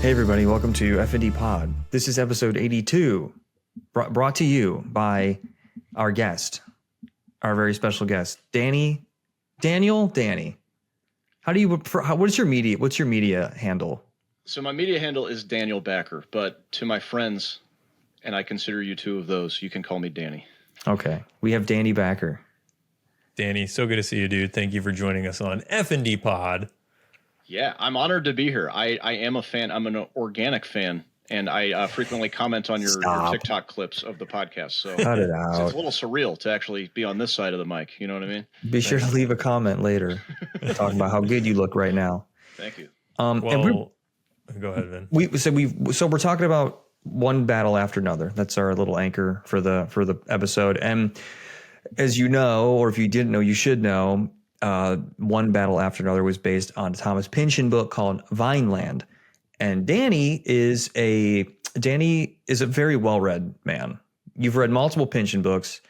Hey everybody, welcome to FND Pod. This is episode 82, brought to you by our guest, our very special guest, Danny. How do you? What's your media handle? So my media handle is Daniel Backer, but to my friends, and I consider you two of those, you can call me Danny. Okay, we have Danny Backer. Danny, so good to see you, dude. Thank you for joining us on FND Pod. Yeah, I'm honored to be here. I am a fan. I'm an organic fan, and I frequently comment on your TikTok clips of the podcast. So cut it out. It's a little surreal to actually be on this side of the mic. You know what I mean? Be sure to leave a comment later talking about how good you look right now. Thank you. Go ahead, Vin. So we're talking about one battle after another. That's our little anchor for the episode. And as you know, or if you didn't know, you should know. One battle after another was based on a Thomas Pynchon book called Vineland, and Danny is a very well-read man. You've read multiple Pynchon books.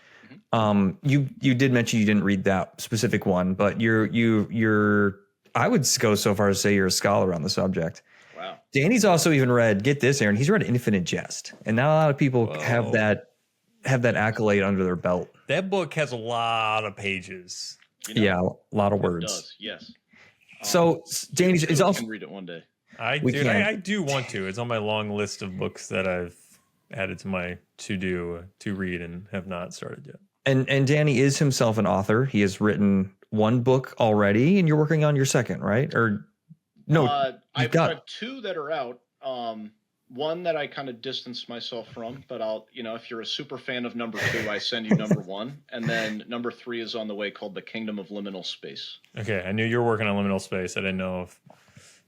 You did mention you didn't read that specific one, but you're I would go so far as to say you're a scholar on the subject. Wow. Danny's also even read, get this, Aaron, he's read Infinite Jest, and not a lot of people have that accolade under their belt. That book has a lot of pages. You know, yeah, a lot of words. It does, yes. So Danny's is also. Can read it one day. I do want to. It's on my long list of books that I've added to my to read and have not started yet. And Danny is himself an author. He has written one book already, and you're working on your second, right? Or no? I've got two that are out. One that I kind of distanced myself from, but I'll, if you're a super fan of number 2, I send you number 1. And then number 3 is on the way, called The Kingdom of Liminal Space. Okay. I knew you were working on Liminal Space. I didn't know if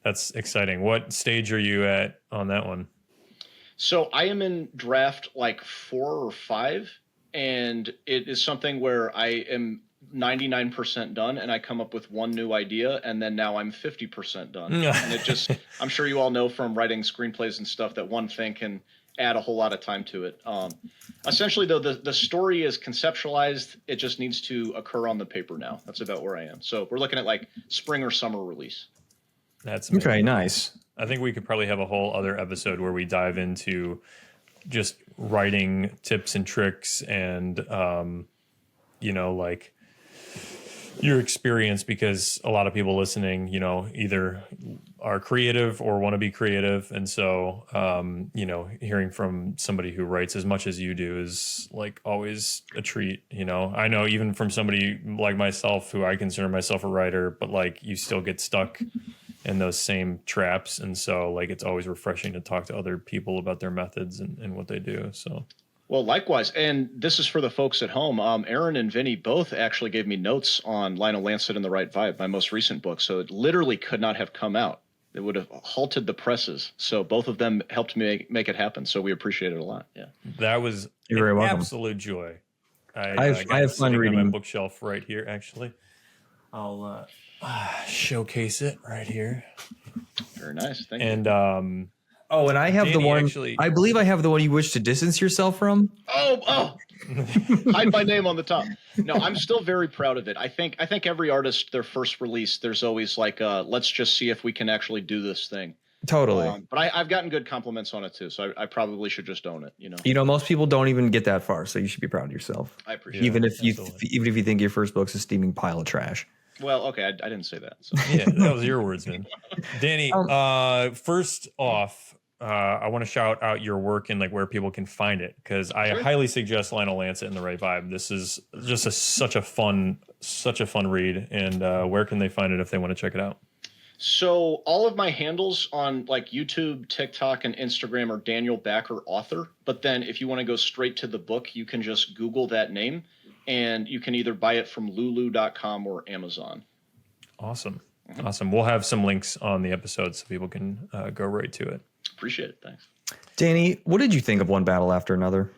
that's exciting. What stage are you at on that one? So I am in draft like 4 or 5, and it is something where I am 99% done, and I come up with one new idea, and then now I'm 50% done. And it just, I'm sure you all know from writing screenplays and stuff that one thing can add a whole lot of time to it. Essentially, though, the story is conceptualized. It just needs to occur on the paper now. That's about where I am. So we're looking at like spring or summer release. That's amazing. Okay, nice. I think we could probably have a whole other episode where we dive into just writing tips and tricks and, like your experience, because a lot of people listening, either are creative or want to be creative. And so, hearing from somebody who writes as much as you do is like always a treat. I know even from somebody like myself, who I consider myself a writer, but like you still get stuck in those same traps. And so like, it's always refreshing to talk to other people about their methods and what they do. So. Well, likewise, and this is for the folks at home. Aaron and Vinny both actually gave me notes on Lionel Lancet and the Right Vibe, my most recent book. So it literally could not have come out. It would have halted the presses. So both of them helped me make it happen. So we appreciate it a lot. Yeah, that was an absolute joy. I have fun reading on my bookshelf right here. Actually, I'll showcase it right here. Very nice. Thank you. And and I have Danny, the one. Actually, I believe I have the one you wish to distance yourself from. Oh! Hide my name on the top. No, I'm still very proud of it. I think every artist, their first release, there's always like, let's just see if we can actually do this thing. Totally. But I've gotten good compliments on it too, so I probably should just own it. Most people don't even get that far, so you should be proud of yourself. I appreciate even it. Even if you think your first book's a steaming pile of trash. Well, okay, I didn't say that. So. Yeah, that was your words, man. Danny, first off, I want to shout out your work and like where people can find it, because I highly suggest Lionel Lancet and the Right Vibe. This is just such a fun read. And where can they find it if they want to check it out? So all of my handles on like YouTube, TikTok, and Instagram are Daniel Backer author. But then if you want to go straight to the book, you can just Google that name, and you can either buy it from lulu.com or Amazon. Awesome. Mm-hmm. Awesome. We'll have some links on the episode so people can go right to it. Appreciate it. Thanks. Danny, what did you think of One Battle After Another?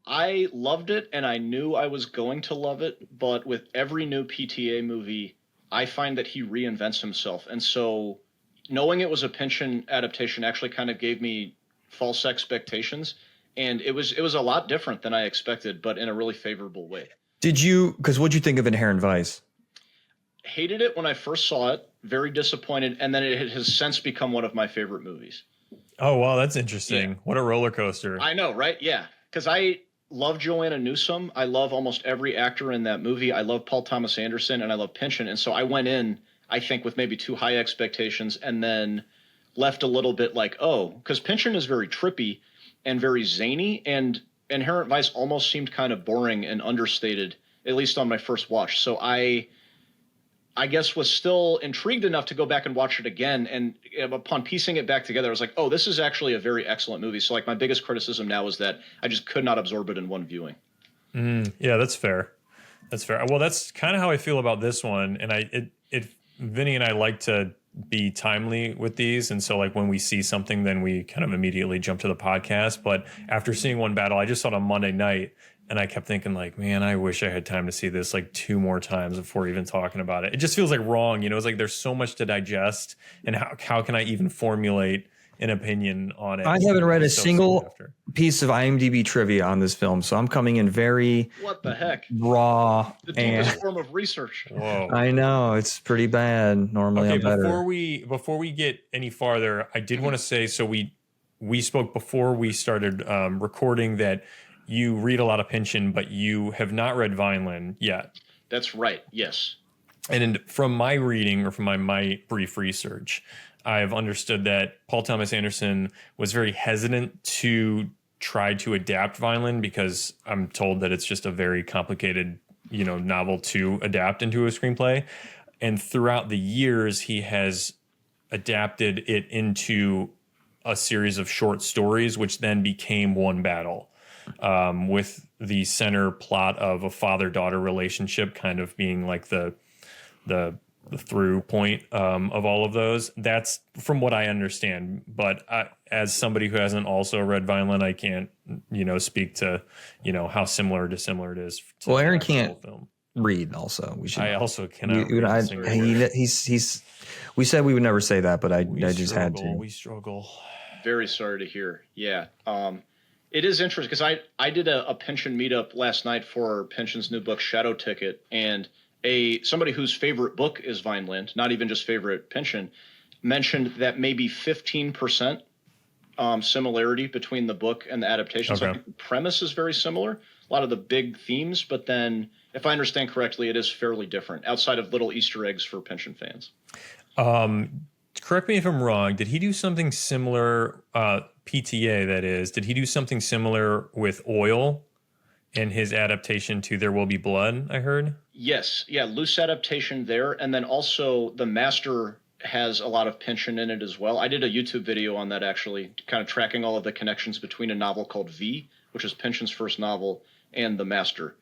I loved it, and I knew I was going to love it. But with every new PTA movie, I find that he reinvents himself. And so knowing it was a Pynchon adaptation actually kind of gave me false expectations. And it was a lot different than I expected, but in a really favorable way. Because what'd you think of Inherent Vice? Hated it when I first saw it, very disappointed, and then it has since become one of my favorite movies. Oh, wow, that's interesting. Yeah. What a roller coaster. I know, right? Yeah, because I love Joanna Newsom. I love almost every actor in that movie. I love Paul Thomas Anderson, and I love Pynchon. And so I went in, I think, with maybe too high expectations, and then left a little bit like, oh, because Pynchon is very trippy and very zany, and Inherent Vice almost seemed kind of boring and understated, at least on my first watch. So I guess was still intrigued enough to go back and watch it again. And upon piecing it back together, I was like, oh, this is actually a very excellent movie. So like my biggest criticism now is that I just could not absorb it in one viewing. Yeah, that's fair. That's fair. Well, that's kind of how I feel about this one. And Vinny and I like to be timely with these. And so like when we see something, then we kind of immediately jump to the podcast. But after seeing One Battle, I just saw it on Monday night. And I kept thinking like, man, I wish I had time to see this like 2 more times before even talking about it. It just feels like wrong. It's like there's so much to digest. And how can I even formulate an opinion on it? I haven't read a so single piece of IMDb trivia on this film, so I'm coming in very what the heck raw. The deepest form of research. Whoa. I know it's pretty bad. Normally, okay, I'm better. before we get any farther, I did want to say, so we spoke before we started recording that you read a lot of Pynchon, but you have not read Vineland yet. That's right. Yes. And from my reading or from my brief research, I've understood that Paul Thomas Anderson was very hesitant to try to adapt Vineland because I'm told that it's just a very complicated, novel to adapt into a screenplay. And throughout the years, he has adapted it into a series of short stories, which then became One Battle, with the center plot of a father-daughter relationship kind of being like the through point of all of those. That's from what I understand. But as somebody who hasn't also read Vineland, I can't, speak to, how similar it is. To Aaron the can't film. read. Also, we should. I also cannot. Read a single word. He's. We said we would never say that, but I just had to. We struggle. Very sorry to hear. Yeah. It is interesting because I did a Pynchon meetup last night for Pynchon's new book, Shadow Ticket, and somebody whose favorite book is Vineland, not even just favorite Pynchon, mentioned that maybe 15% similarity between the book and the adaptation. Okay. So the premise is very similar, a lot of the big themes, but then if I understand correctly, it is fairly different outside of little Easter eggs for Pynchon fans. Correct me if I'm wrong. Did he do something similar, PTA that is, did he do something similar with Oil in his adaptation to There Will Be Blood, I heard? Yes. Yeah, loose adaptation there. And then also The Master has a lot of Pynchon in it as well. I did a YouTube video on that actually, kind of tracking all of the connections between a novel called V, which is Pynchon's first novel, and The Master.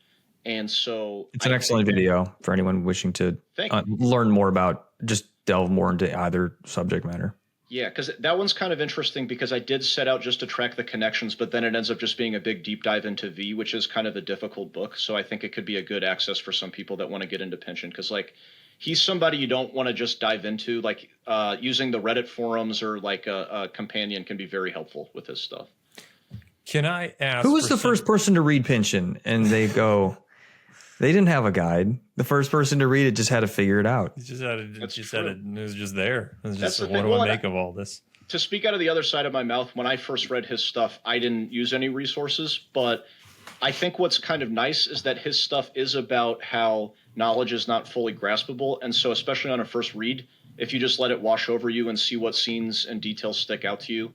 And so it's an excellent video for anyone wishing to learn more about, just delve more into either subject matter. Yeah, because that one's kind of interesting because I did set out just to track the connections, but then it ends up just being a big deep dive into V, which is kind of a difficult book. So I think it could be a good access for some people that want to get into Pynchon because, like, he's somebody you don't want to just dive into. Like, using the Reddit forums or like a companion can be very helpful with his stuff. Can I ask? Who was the first person to read Pynchon? And they go, they didn't have a guide. The first person to read it just had to figure it out. It was just there. It was just, what do I make of all this? To speak out of the other side of my mouth, when I first read his stuff, I didn't use any resources, but I think what's kind of nice is that his stuff is about how knowledge is not fully graspable. And so especially on a first read, if you just let it wash over you and see what scenes and details stick out to you,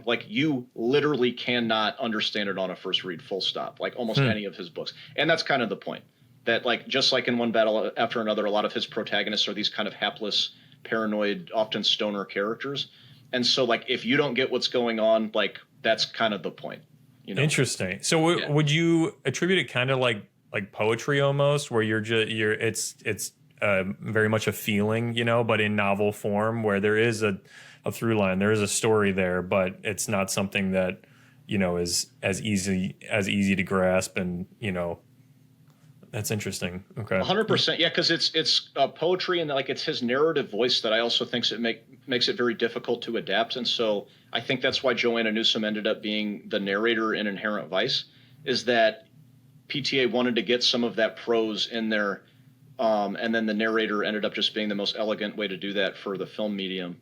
like you literally cannot understand it on a first read, full stop, like almost any of his books. And that's kind of the point. That, like, just like in One Battle After Another, a lot of his protagonists are these kind of hapless, paranoid, often stoner characters. And so, like, if you don't get what's going on, like, that's kind of the point. Interesting. So would you attribute it kind of like poetry almost, where it's very much a feeling, but in novel form, where there is a through line, there is a story there, but it's not something that, is as easy to grasp and, That's interesting. Okay. 100%. Yeah, because it's poetry and like it's his narrative voice that I also think makes it very difficult to adapt. And so I think that's why Joanna Newsom ended up being the narrator in Inherent Vice, is that PTA wanted to get some of that prose in there, and then the narrator ended up just being the most elegant way to do that for the film medium.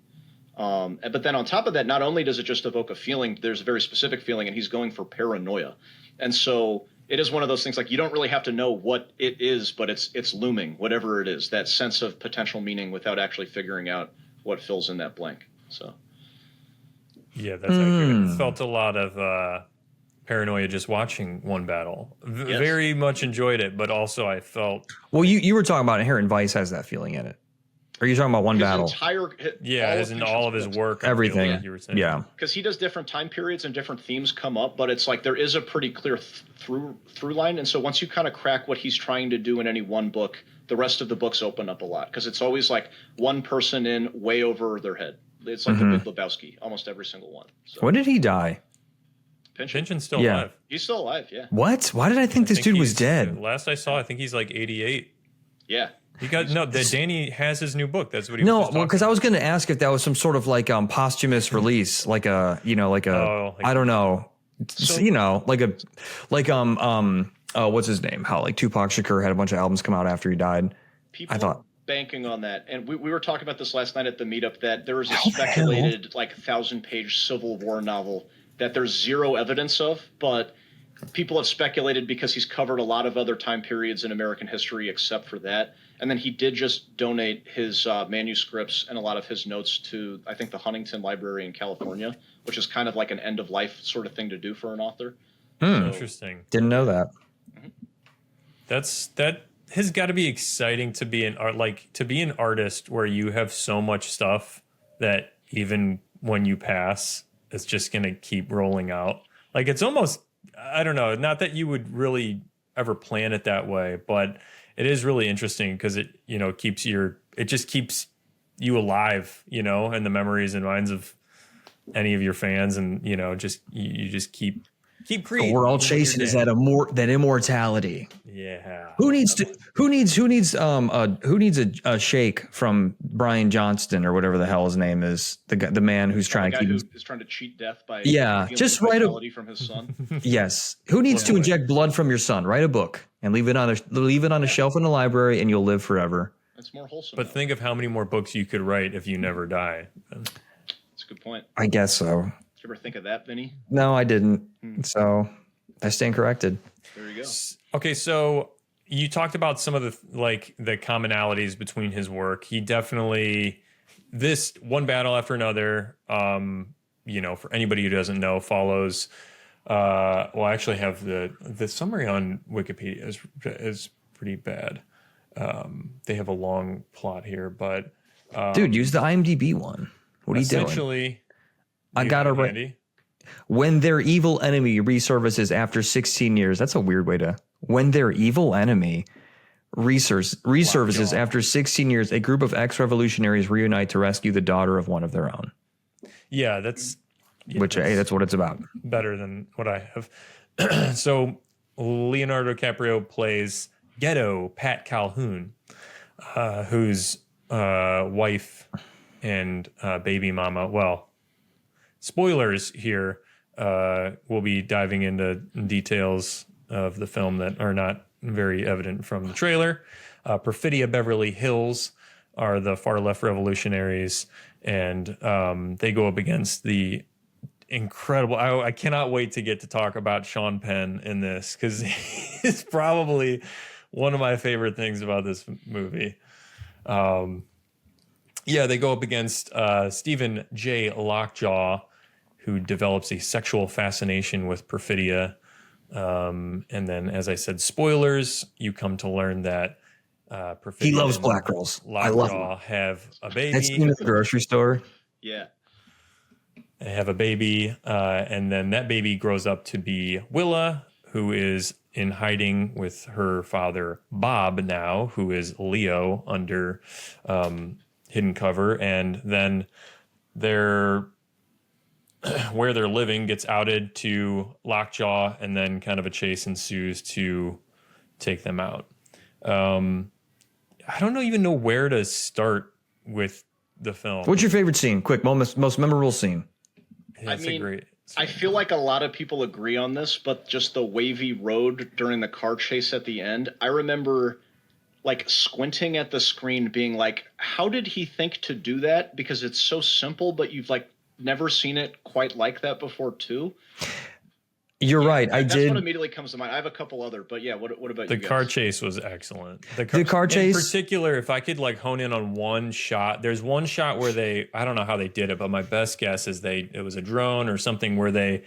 But then on top of that, not only does it just evoke a feeling, there's a very specific feeling, and he's going for paranoia. And so it is one of those things like you don't really have to know what it is, but it's looming, whatever it is, that sense of potential meaning without actually figuring out what fills in that blank. So yeah, that's accurate. I felt a lot of paranoia just watching one battle. Yes. Very much enjoyed it, but also I felt Well, you were talking about Inherent Vice has that feeling in it. Or are you talking about one battle? All of his work, everything. Like you were saying. Yeah, because he does different time periods and different themes come up, but it's like there is a pretty clear through line. And so once you kind of crack what he's trying to do in any one book, the rest of the books open up a lot because it's always like one person in way over their head. It's like the Big Lebowski, almost every single one. So. When did he die? Pynchon's still Yeah. alive. He's still alive, yeah. What? Why did I think this dude was dead? Last I saw, I think he's like 88. Yeah. He got Danny has his new book. That's what he was No, just well, talking because I about. was going to ask if that was some sort of like posthumous release, like a I don't know, what's his name? How like Tupac Shakur had a bunch of albums come out after he died. People I thought banking on that, and we were talking about this last night at the meetup that there was a speculated like 1,000-page Civil War novel that there's zero evidence of, but people have speculated because he's covered a lot of other time periods in American history except for that. And then he did just donate his manuscripts and a lot of his notes to, I think, the Huntington Library in California, which is kind of like an end-of-life sort of thing to do for an author. Interesting. Didn't know that. That has got to be exciting to be an artist where you have so much stuff that even when you pass, it's just going to keep rolling out. Like it's almost, I don't know, not that you would really ever plan it that way, but it is really interesting because it just keeps you alive, in the memories and minds of any of your fans, and you just keep creating. We're all chasing is that immortality. Yeah. Who needs a shake from Brian Johnston or whatever the hell his name is, the man who's trying to keep is trying to cheat death by just write a from his son. Yes. Who needs to inject blood from your son? Write a book and leave it on a shelf in the library, and you'll live forever. It's more wholesome. But think of how many more books you could write if you never die. That's a good point. I guess so. Did you ever think of that, Vinny? No, I didn't. So I stand corrected. There you go. Okay, so you talked about some of the commonalities between his work. He definitely, this One Battle After Another, for anybody who doesn't know, follows. I actually have the summary on Wikipedia is pretty bad. They have a long plot here, but dude, use the IMDb one. What are you doing? Essentially, I got it right. When their evil enemy resurfaces after 16 years. That's a weird way to. When their evil enemy resurfaces after 16 years, a group of ex-revolutionaries reunite to rescue the daughter of one of their own. Yeah, that's what it's about. Better than what I have. So Leonardo DiCaprio plays Ghetto Pat Calhoun, whose wife and baby mama. Well, spoilers here. We'll be diving into details of the film that are not very evident from the trailer. Perfidia Beverly Hills are the far left revolutionaries, and they go up against the incredible. I cannot wait to get to talk about Sean Penn in this because it's probably one of my favorite things about this movie. They go up against Stephen J. Lockjaw, who develops a sexual fascination with Perfidia. And then, as I said, spoilers, you come to learn that Perfidia he loves black girls. I love him. Have a baby. That scene at the grocery store. Yeah. They have a baby, and then that baby grows up to be Willa, who is in hiding with her father, Bob, now, who is Leo under hidden cover. And then where they're living gets outed to Lockjaw, and then kind of a chase ensues to take them out. I don't even know where to start with the film. What's your favorite scene? Quick, most memorable scene. That's a great. I feel like a lot of people agree on this, but just the wavy road during the car chase at the end. I remember like squinting at the screen being like, how did he think to do that? Because it's so simple, but you've like never seen it quite like that before too. You're right. That's what immediately comes to mind. I have a couple other, but yeah, what about the you guys? car chase was excellent. The car chase, in particular, if I could like hone in on one shot, there's one shot where I don't know how they did it, but my best guess is it was a drone or something where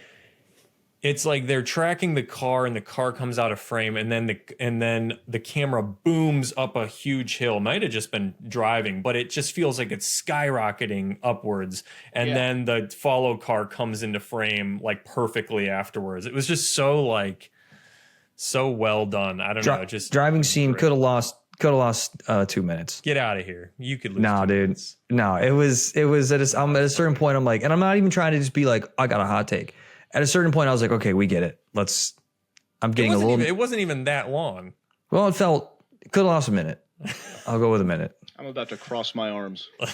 it's like they're tracking the car and the car comes out of frame, and then the camera booms up a huge hill. Might have just been driving, but it just feels like it's skyrocketing upwards, and then the follow car comes into frame like perfectly afterwards. It was just so well done. I don't know. Just driving scene could have lost 2 minutes. Get out of here. You could lose. No, dude. Minutes. No, it was at a certain point. I'm like, and I'm not even trying to just be like, I got a hot take. At a certain point, I was like, okay, we get it. I'm getting a little. It wasn't even that long. Well, it could have lost a minute. I'll go with a minute. I'm about to cross my arms. All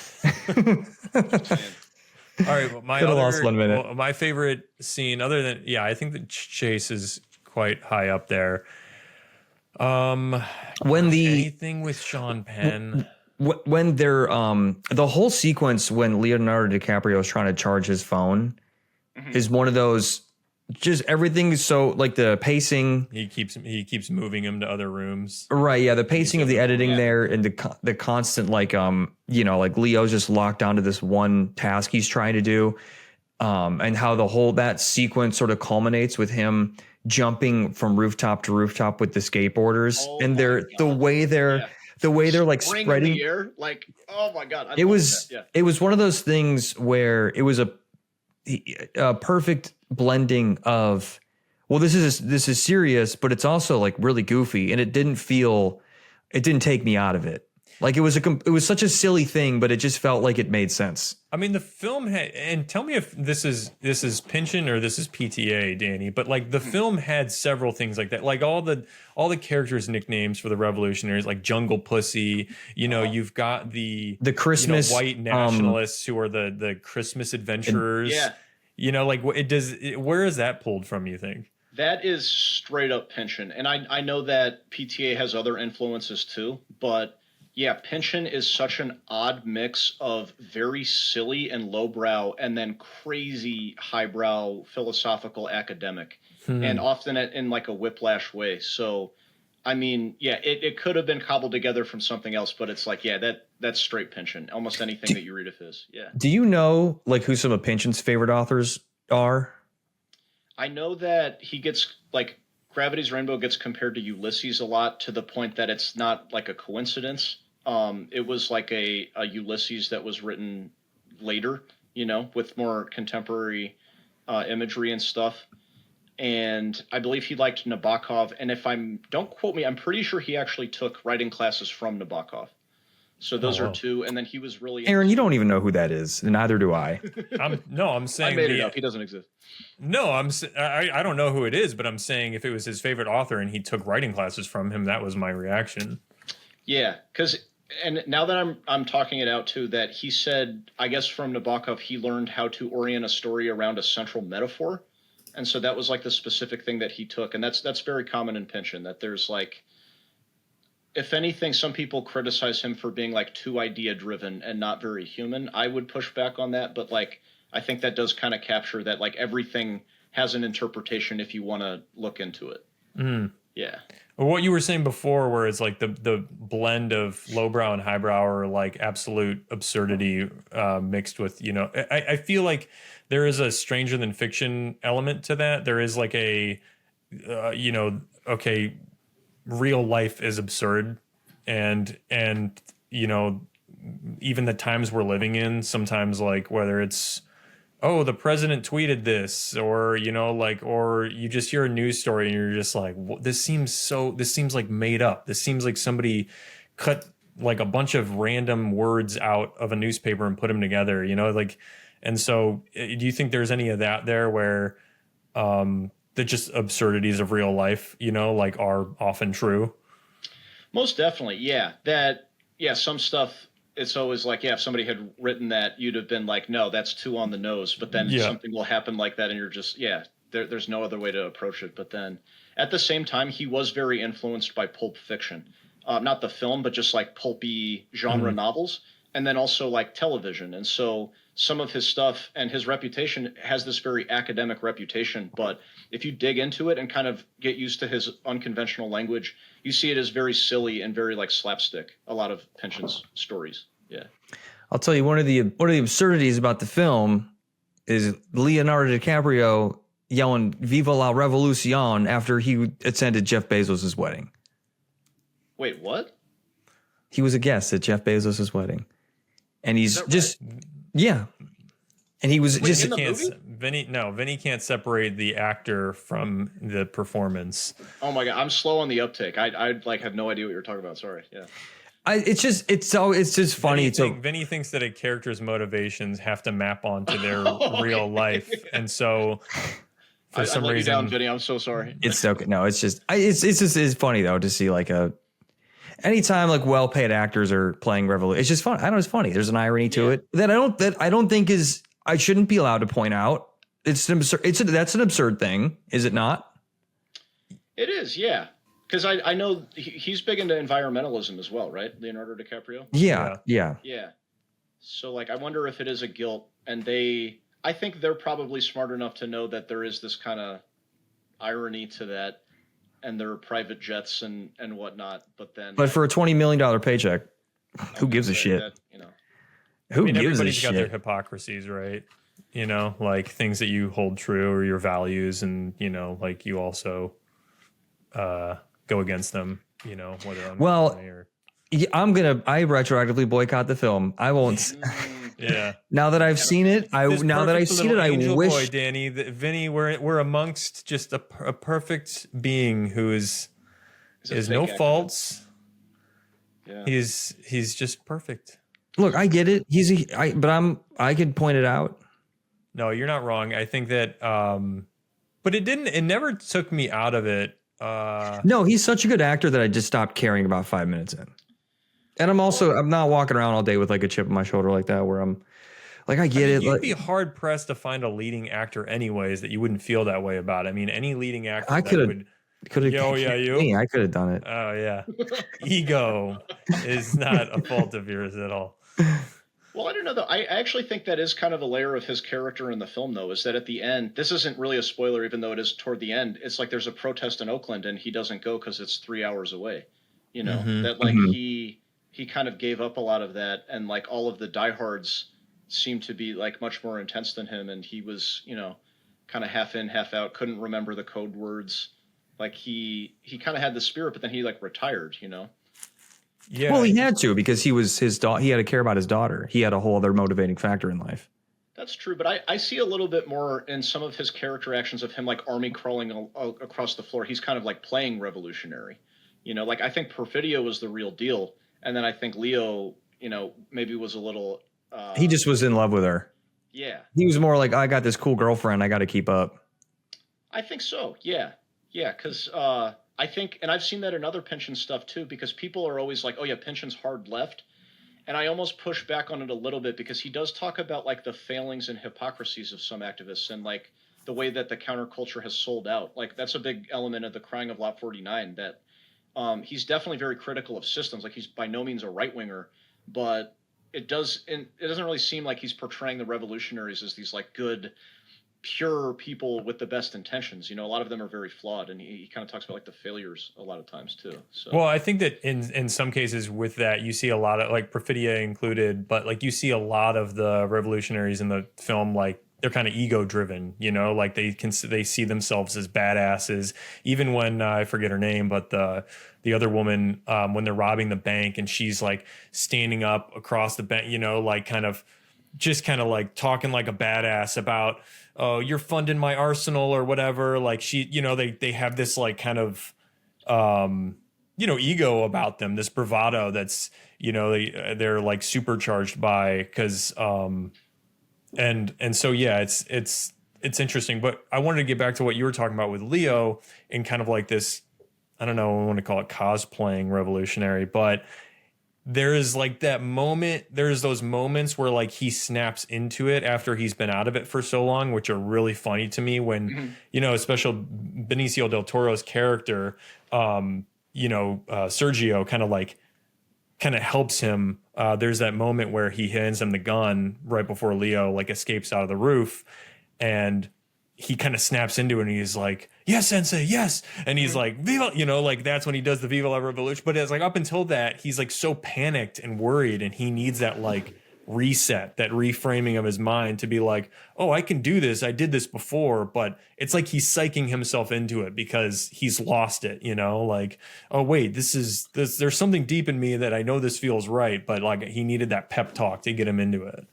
right, well, lost 1 minute. Well, my favorite scene, other than I think the chase is quite high up there. Anything with Sean Penn. When they're the whole sequence when Leonardo DiCaprio is trying to charge his phone is one of those, just everything is so like the pacing. He keeps moving him to other rooms. Right, yeah, the pacing of the editing there, and the constant like like Leo's just locked onto this one task he's trying to do, and how that sequence sort of culminates with him jumping from rooftop to rooftop with the skateboarders, and the way they're like spreading the air, like, oh my god, it was one of those things where it was a perfect blending of, well, this is serious, but it's also like really goofy, and it didn't take me out of it. Like it was such a silly thing, but it just felt like it made sense. I mean, the film had, and tell me if this is Pynchon or this is PTA, Danny, but like the film had several things like that. Like all the characters' nicknames for the revolutionaries, like Jungle Pussy, you've got the Christmas white nationalists who are the Christmas adventurers. Where is that pulled from, you think? That is straight up Pynchon. And I know that PTA has other influences too, but yeah, Pynchon is such an odd mix of very silly and lowbrow and then crazy highbrow philosophical academic, and often in like a whiplash way. So, I mean, yeah, it could have been cobbled together from something else, but it's like, that's straight Pynchon. Almost anything that you read of his. Yeah. Do you know like who some of Pynchon's favorite authors are? I know that he gets like Gravity's Rainbow gets compared to Ulysses a lot, to the point that it's not like a coincidence. It was like a Ulysses that was written later, with more contemporary imagery and stuff. And I believe he liked Nabokov. And don't quote me, I'm pretty sure he actually took writing classes from Nabokov. So those are two. And then he was really... Aaron, you don't even know who that is. And neither do I. I'm saying... I made it up. He doesn't exist. No, I don't know who it is, but I'm saying if it was his favorite author and he took writing classes from him, that was my reaction. Yeah, and now that I'm talking it out too, that he said, I guess from Nabokov, he learned how to orient a story around a central metaphor. And so that was like the specific thing that he took. And that's very common in Pynchon, that there's like, if anything, some people criticize him for being like too idea driven and not very human. I would push back on that. But like, I think that does kind of capture that, like, everything has an interpretation if you want to look into it. Mm. Yeah. What you were saying before, where it's like the blend of lowbrow and highbrow, or like absolute absurdity mixed with, I feel like there is a stranger than fiction element to that. There is like a, okay, real life is absurd, and even the times we're living in, sometimes, like, whether it's, oh, the president tweeted this, or, or you just hear a news story and you're just like, this seems like made up. This seems like somebody cut like a bunch of random words out of a newspaper and put them together, and so do you think there's any of that there, where the just absurdities of real life, are often true? Most definitely. Yeah. Some stuff, it's always like, if somebody had written that, you'd have been like, no, that's too on the nose. But then something will happen like that, and you're just, there's no other way to approach it. But then at the same time, he was very influenced by Pulp Fiction. not the film, but just like pulpy genre novels, and then also like television. And so some of his stuff and his reputation has this very academic reputation. But if you dig into it and kind of get used to his unconventional language, you see it as very silly and very like slapstick. A lot of Pynchon's stories. Yeah. I'll tell you one of the absurdities about the film is Leonardo DiCaprio yelling "Viva la Revolucion" after he attended Jeff Bezos' wedding. Wait, what? He was a guest at Jeff Bezos' wedding, and he's just yeah, and he was just in the movie? Vinny can't separate the actor from the performance. Oh my god, I'm slow on the uptake. I like have no idea what you're talking about. Sorry. Yeah. It's just funny. Vinny thinks that a character's motivations have to map onto their real life, and so for some reason, you down, Vinny. I'm so sorry. It's okay. No, it's just it's funny though to see like anytime like well-paid actors are playing revolution. It's just fun. I don't know. It's funny. There's an irony to it that I don't think I shouldn't be allowed to point out. It's an absurd. That's an absurd thing, is it not? It is, yeah. Because I know he's big into environmentalism as well, right? Leonardo DiCaprio? Yeah. So, like, I wonder if it is a guilt. And I think they're probably smart enough to know that there is this kind of irony to that. And their private jets and whatnot. But for a $20 million paycheck, who gives a shit? Who gives a everybody's shit? Got their hypocrisies, right? You know, like things that you hold true or your values. And, you know, like you also... go against them, you know, whether I retroactively boycott the film. I won't. Yeah. Now that I've seen it, I wish boy, Danny, Vinny, we're amongst just a perfect being who is no faults. Yeah. He's just perfect. Look, I get it. I could point it out. No, you're not wrong. I think that but it never took me out of it. No, he's such a good actor that I just stopped caring about 5 minutes in. And I'm not walking around all day with like a chip on my shoulder like that, where I'm like, I get it. You'd be hard pressed to find a leading actor anyways that you wouldn't feel that way about. I mean, any leading actor I could have I could have done it. Oh yeah. Ego is not a fault of yours at all. Well, I don't know, though. I actually think that is kind of a layer of his character in the film, though, is that at the end, this isn't really a spoiler, even though it is toward the end. It's like there's a protest in Oakland and he doesn't go because it's 3 hours away. You know, that like he kind of gave up a lot of that. And like all of the diehards seemed to be like much more intense than him. And he was, you know, kind of half in, half out, couldn't remember the code words. Like he kind of had the spirit, but then he like retired, you know? Yeah. Well, he had to because he was his daughter. He had to care about his daughter. He had a whole other motivating factor in life. That's true, but I see a little bit more in some of his character actions of him like army crawling across the floor. He's kind of like playing revolutionary, you know. Like I think Perfidio was the real deal, and then I think Leo, you know, maybe was a little. He just was in love with her. Yeah. He was more like, I got this cool girlfriend I got to keep up. I think so. Yeah, because. I think, and I've seen that in other Pynchon stuff too, because people are always like, oh yeah, Pynchon's hard left. And I almost push back on it a little bit because he does talk about like the failings and hypocrisies of some activists and like the way that the counterculture has sold out. Like that's a big element of the Crying of Lot 49 that he's definitely very critical of systems. Like he's by no means a right winger, but it doesn't really seem like he's portraying the revolutionaries as these like good, pure people with the best intentions. You know, a lot of them are very flawed, and he kind of talks about like the failures a lot of times too. So, well, I think that in some cases with that, you see a lot of like Perfidia included, but like you see a lot of the revolutionaries in the film, like they're kind of ego driven, you know, like they see themselves as badasses. Even when I forget her name, but the other woman, when they're robbing the bank and she's like standing up across the bank, you know, like kind of like talking like a badass about, oh, you're funding my arsenal or whatever. Like she, you know, they have this like kind of, you know, ego about them, this bravado that's, you know, they're like supercharged by, cause, and so, yeah, it's interesting, but I wanted to get back to what you were talking about with Leo and kind of like this, I don't know, I want to call it cosplaying revolutionary, but there is like that moment, there's those moments where like he snaps into it after he's been out of it for so long, which are really funny to me when, you know, especially Benicio del Toro's character, Sergio kind of helps him. There's that moment where he hands him the gun right before Leo like escapes out of the roof, and he kind of snaps into it and he's like, yes, sensei, yes. And he's like, Viva, like that's when he does the Viva la Revolution. But it's like up until that, he's like so panicked and worried, and he needs that like reset, that reframing of his mind to be like, oh, I can do this. I did this before. But it's like he's psyching himself into it because he's lost it, like, oh, wait, there's something deep in me that I know this feels right. But like he needed that pep talk to get him into it.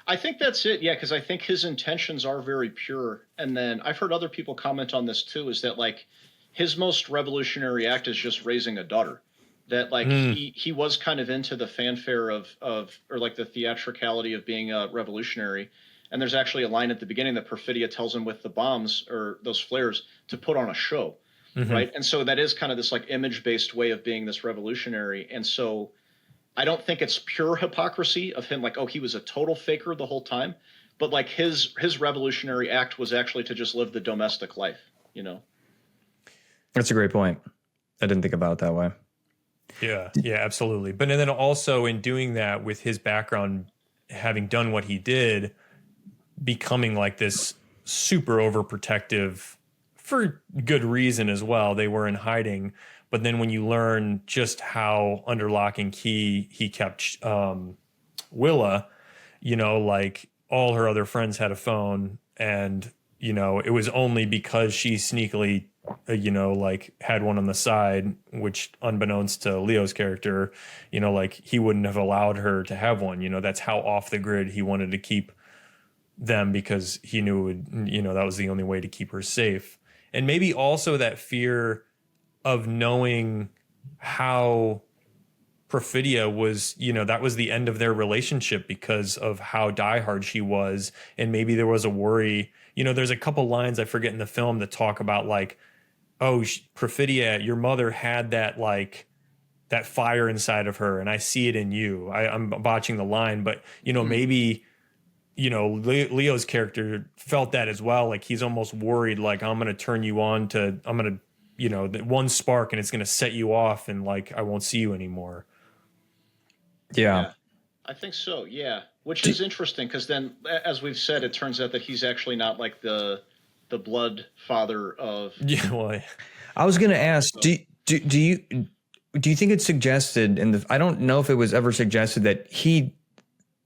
I think that's it. Yeah, because I think his intentions are very pure. And then I've heard other people comment on this too, is that like his most revolutionary act is just raising a daughter. That like he was kind of into the fanfare of or like the theatricality of being a revolutionary. And there's actually a line at the beginning that Perfidia tells him with the bombs or those flares to put on a show. Right. And so that is kind of this like image based way of being this revolutionary. And so I don't think it's pure hypocrisy of him like, oh, he was a total faker the whole time. But like his revolutionary act was actually to just live the domestic life, That's a great point. I didn't think about it that way. Yeah, absolutely. But and then also in doing that with his background, having done what he did, becoming like this super overprotective for good reason as well. They were in hiding. But then when you learn just how under lock and key he kept Willa, like all her other friends had a phone, and, it was only because she sneakily, like had one on the side, which unbeknownst to Leo's character, like he wouldn't have allowed her to have one. That's how off the grid he wanted to keep them because he knew it would, that was the only way to keep her safe. And maybe also that fear of knowing how Perfidia was, that was the end of their relationship because of how diehard she was. And maybe there was a worry, there's a couple lines I forget in the film that talk about like, oh, Perfidia, your mother had that like that fire inside of her, and I see it in you. I'm botching the line, but maybe Leo's character felt that as well. Like he's almost worried, like I'm going to turn you on to, I'm going to, that one spark and it's going to set you off and like I won't see you anymore. Yeah. I think so. Yeah. Which is interesting because then, as we've said, it turns out that he's actually not like the blood father of. Yeah. Well, I was going to ask, do you think it's suggested I don't know if it was ever suggested that he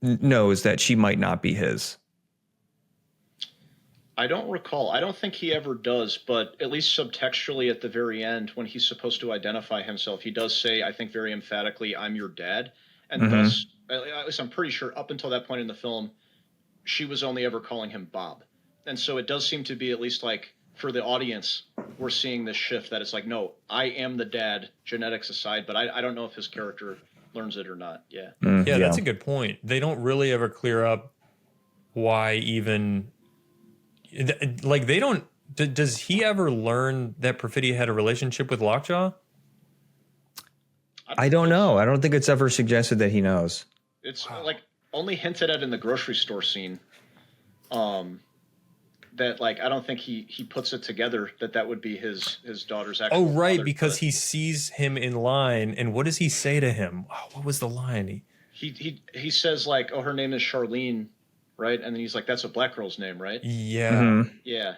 knows that she might not be his. I don't recall. I don't think he ever does, but at least subtextually at the very end, when he's supposed to identify himself, he does say, I think very emphatically, I'm your dad. And thus, at least I'm pretty sure up until that point in the film, she was only ever calling him Bob. And so it does seem to be at least like for the audience, we're seeing this shift that it's like, no, I am the dad, genetics aside, but I don't know if his character learns it or not. Yeah. Yeah, that's a good point. They don't really ever clear up why even... Like they don't. Does he ever learn that Perfidia had a relationship with Lockjaw? I don't know. I don't think it's ever suggested that he knows. It's like only hinted at in the grocery store scene. That like I don't think he puts it together that would be his daughter's actual. Oh right, father, because he sees him in line, and what does he say to him? Oh, what was the line? He says like, oh, her name is Charlene. Right, and then he's like, "That's a black girl's name, right?" Yeah, yeah.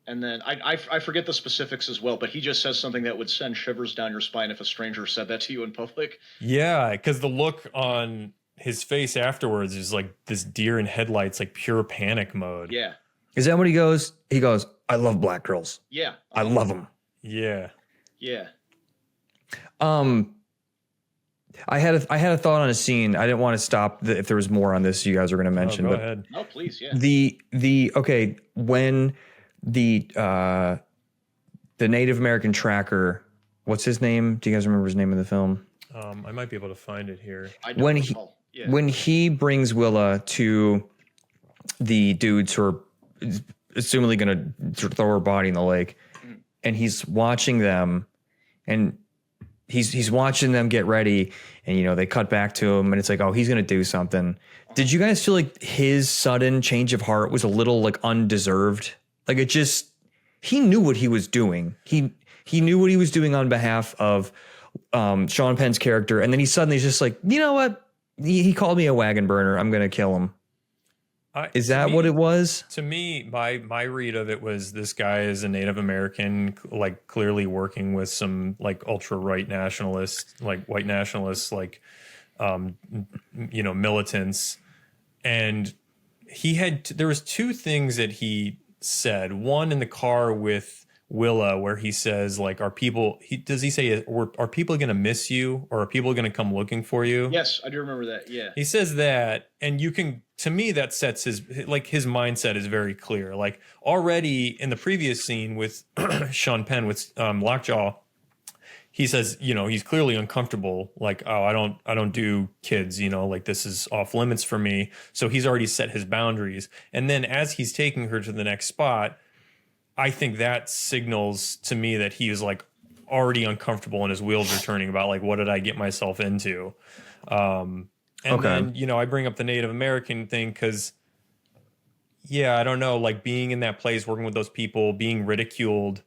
And then I forget the specifics as well, but he just says something that would send shivers down your spine if a stranger said that to you in public. Yeah, because the look on his face afterwards is like this deer in headlights, like pure panic mode. Yeah. Is that what he goes? He goes, "I love black girls. Yeah, I love them." Yeah. Yeah. I had a thought on a scene. I didn't want to stop if there was more on this you guys were going to mention. Go ahead. No, please. Yeah. Okay, when the Native American tracker, what's his name? Do you guys remember his name in the film? I might be able to find it here. I don't recall. When he brings Willa to the dudes who are assumingly going to throw her body in the lake, and he's watching them, and he's watching them get ready, and they cut back to him, and it's like, oh, he's gonna do something. Did you guys feel like his sudden change of heart was a little like undeserved? Like he knew what he was doing. He he knew what he was doing on behalf of Sean Penn's character, and then he suddenly is just like, you know what? He called me a wagon burner. I'm going to kill him. Is that what it was? To me, my read of it was this guy is a Native American, like clearly working with some like ultra right nationalists, like white nationalists, like militants, and there was two things that he said. One in the car with Willa, where he says, like, are people going to miss you, or are people going to come looking for you? Yes, I do remember that. Yeah. He says that, and to me, that sets his mindset is very clear. Like already in the previous scene with Sean Penn with Lockjaw, he says, he's clearly uncomfortable. Like, oh, I don't do kids, like this is off limits for me. So he's already set his boundaries. And then as he's taking her to the next spot, I think that signals to me that he is like already uncomfortable and his wheels are turning about like, what did I get myself into? Then, I bring up the Native American thing because, I don't know, like being in that place, working with those people, being ridiculed,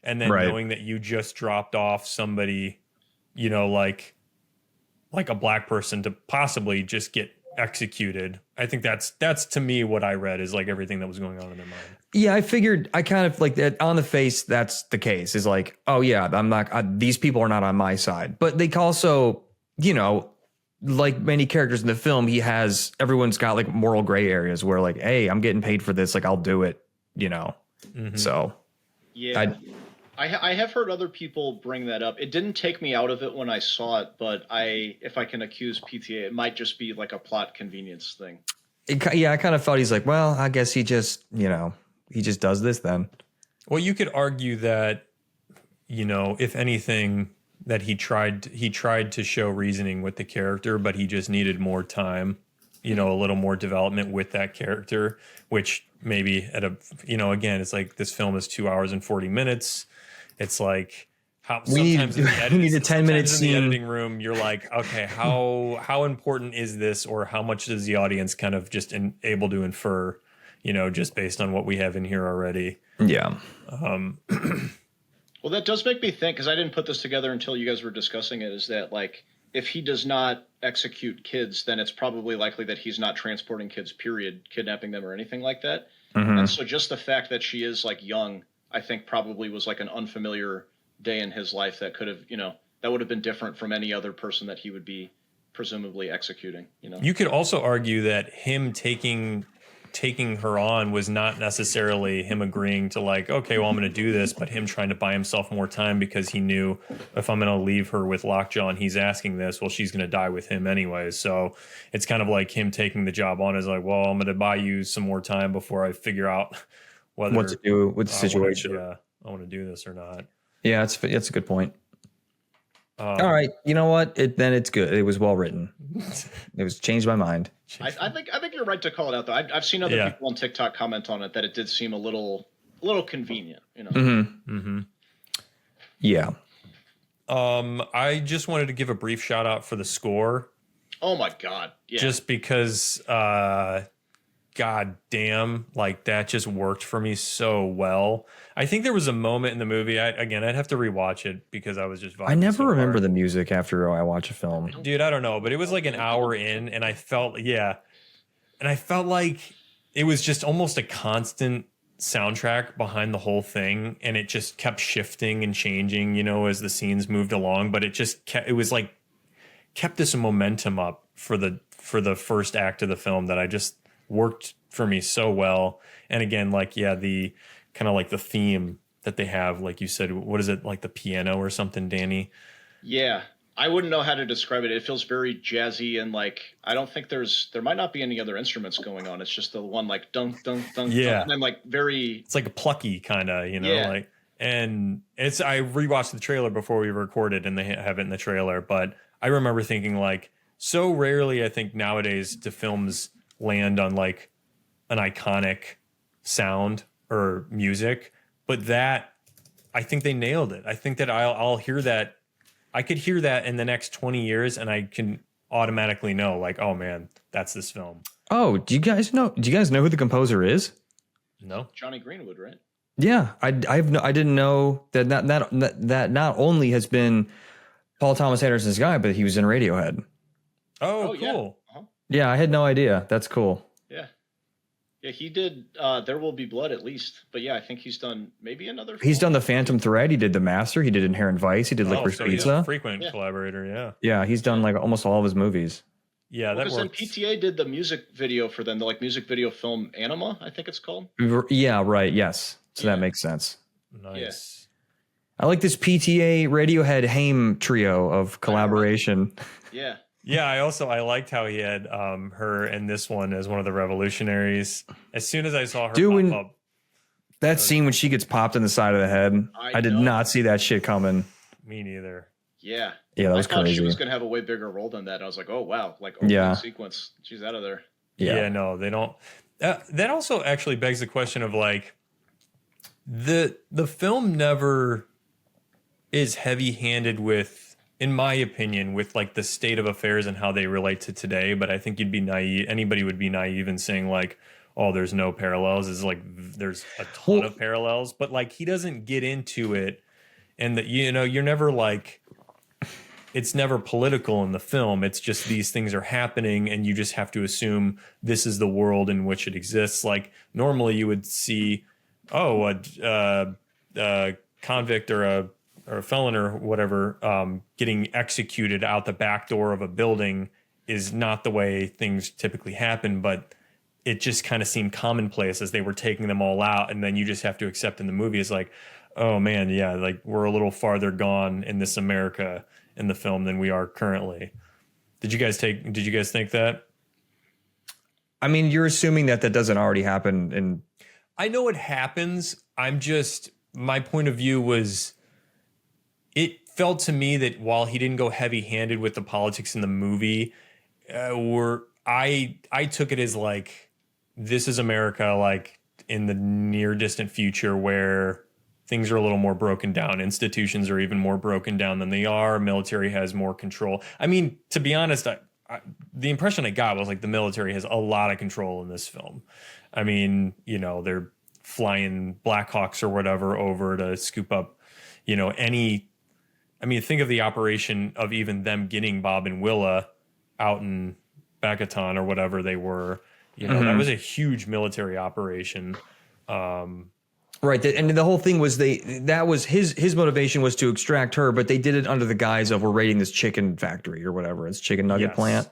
and then knowing that you just dropped off somebody, like a black person to possibly just get executed. I think that's to me what I read is like everything that was going on in their mind. Yeah, I figured I kind of like that on the face. That's the case is like, oh yeah, I'm not, these people are not on my side, but they also, like many characters in the film, everyone's got like moral gray areas where like, hey, I'm getting paid for this. Like I'll do it, So yeah, I have heard other people bring that up. It didn't take me out of it when I saw it, but if I can accuse PTA, it might just be like a plot convenience thing. I kind of felt he's like, well, I guess he just, he just does this then. Well, you could argue that, if anything, that he tried to show reasoning with the character, but he just needed more time, a little more development with that character, which maybe again, it's like this film is 2 hours and 40 minutes. It's like we need a 10-minute scene in the editing room. You're like, okay, how important is this, or how much is the audience kind of just able to infer, just based on what we have in here already? Yeah. Well, that does make me think, because I didn't put this together until you guys were discussing it, is that like if he does not execute kids, then it's probably likely that he's not transporting kids, period, kidnapping them or anything like that. Mm-hmm. And so just the fact that she is like young, I think probably was like an unfamiliar day in his life that could have, that would have been different from any other person that he would be presumably executing, You could also argue that him taking her on was not necessarily him agreeing to like, okay, well, I'm going to do this, but him trying to buy himself more time because he knew if I'm going to leave her with Lockjaw and he's asking this, well, she's going to die with him anyways. So it's kind of like him taking the job on as like, well, I'm going to buy you some more time before I figure out what to do with the situation. I want to do this or not. Yeah, that's a good point. All right, you know what? It's good. It was well written. It was changed my mind. I think you're right to call it out though. I've seen other people on TikTok comment on it that it did seem a little convenient. Mm-hmm. Mm-hmm. Yeah. I just wanted to give a brief shout out for the score. Oh my God! Yeah. Just because, God damn, like that just worked for me so well. I think there was a moment in the movie. I'd have to rewatch it because I was just. I never remember the music after I watch a film. Dude, I don't know, but it was like an hour in, and I felt like it was just almost a constant soundtrack behind the whole thing, and it just kept shifting and changing, as the scenes moved along. But it just kept this momentum up for the first act of the film that I just worked for me so well. And again, like, the kind of like the theme that they have, like you said, what is it, like the piano or something, Danny? Yeah, I wouldn't know how to describe it. It feels very jazzy, and like I don't think there might not be any other instruments going on. It's just the one like dunk dunk dunk. Yeah, and like it's like a plucky kind of, like. And I rewatched the trailer before we recorded, and they have it in the trailer. But I remember thinking like, so rarely I think nowadays do films land on like an iconic sound or music, but that I think they nailed it. I think that I'll hear that. I could hear that in the next 20 years and I can automatically know like, oh man, that's this film. Oh, do you guys know who the composer is? No. Johnny Greenwood, right? Yeah, I didn't know that not only has been Paul Thomas Anderson's guy, but he was in Radiohead. Oh, yeah. cool. Uh-huh. Yeah, I had no idea. That's cool. Yeah. Yeah, he did There Will Be Blood at least. But yeah, I think he's done maybe another film. He's done The Phantom Thread. He did The Master. He did Inherent Vice. He did Licorice so he's Pizza. a frequent collaborator. Yeah. Yeah, he's done like almost all of his movies. Yeah, that Because then works. PTA did the music video for them, the like music video film Anima, I think it's called. Yeah, right. Yes. So Yeah. that makes sense. Nice. I like this PTA Radiohead Haim trio of collaboration. Yeah. Yeah, I liked how he had her in this one as one of the revolutionaries. As soon as I saw her Doing- pop up, That scene when she gets popped in the side of the head, I did know. not see that shit coming. me neither. Yeah. Yeah, that was I thought crazy. she was going to have a way bigger role than that. I was like, oh, wow. Like, Yeah. sequence. She's out of there. Yeah, no, they don't. That also actually begs the question of like the film never is heavy-handed with, in my opinion, with like the state of affairs and how they relate to today. But I think you'd be naive. Anybody would be naive in saying like, oh, there's no parallels. It's like there's a ton of parallels, but like he doesn't get into it, and that you're never like. It's never political in the film. It's just these things are happening and you just have to assume this is the world in which it exists. Like normally you would see, a convict or a felon or whatever getting executed out the back door of a building is not the way things typically happen, but it just kind of seemed commonplace as they were taking them all out. And then you just have to accept in the movie is like, oh man, yeah, like we're a little farther gone in this America in the film than we are currently. Did you guys think that? I mean, you're assuming that doesn't already happen. And I know it happens. My point of view was, it felt to me that while he didn't go heavy handed with the politics in the movie, I took it as like, this is America, like in the near distant future where things are a little more broken down. Institutions are even more broken down than they are. Military has more control. I mean, to be honest, the impression I got was like the military has a lot of control in this film. I mean, they're flying Blackhawks or whatever over to scoop up, think of the operation of even them getting Bob and Willa out in Bakaton or whatever they were. That was a huge military operation. Right, and the whole thing was that was his motivation was to extract her, but they did it under the guise of we're raiding this chicken factory or whatever, it's chicken nugget plant.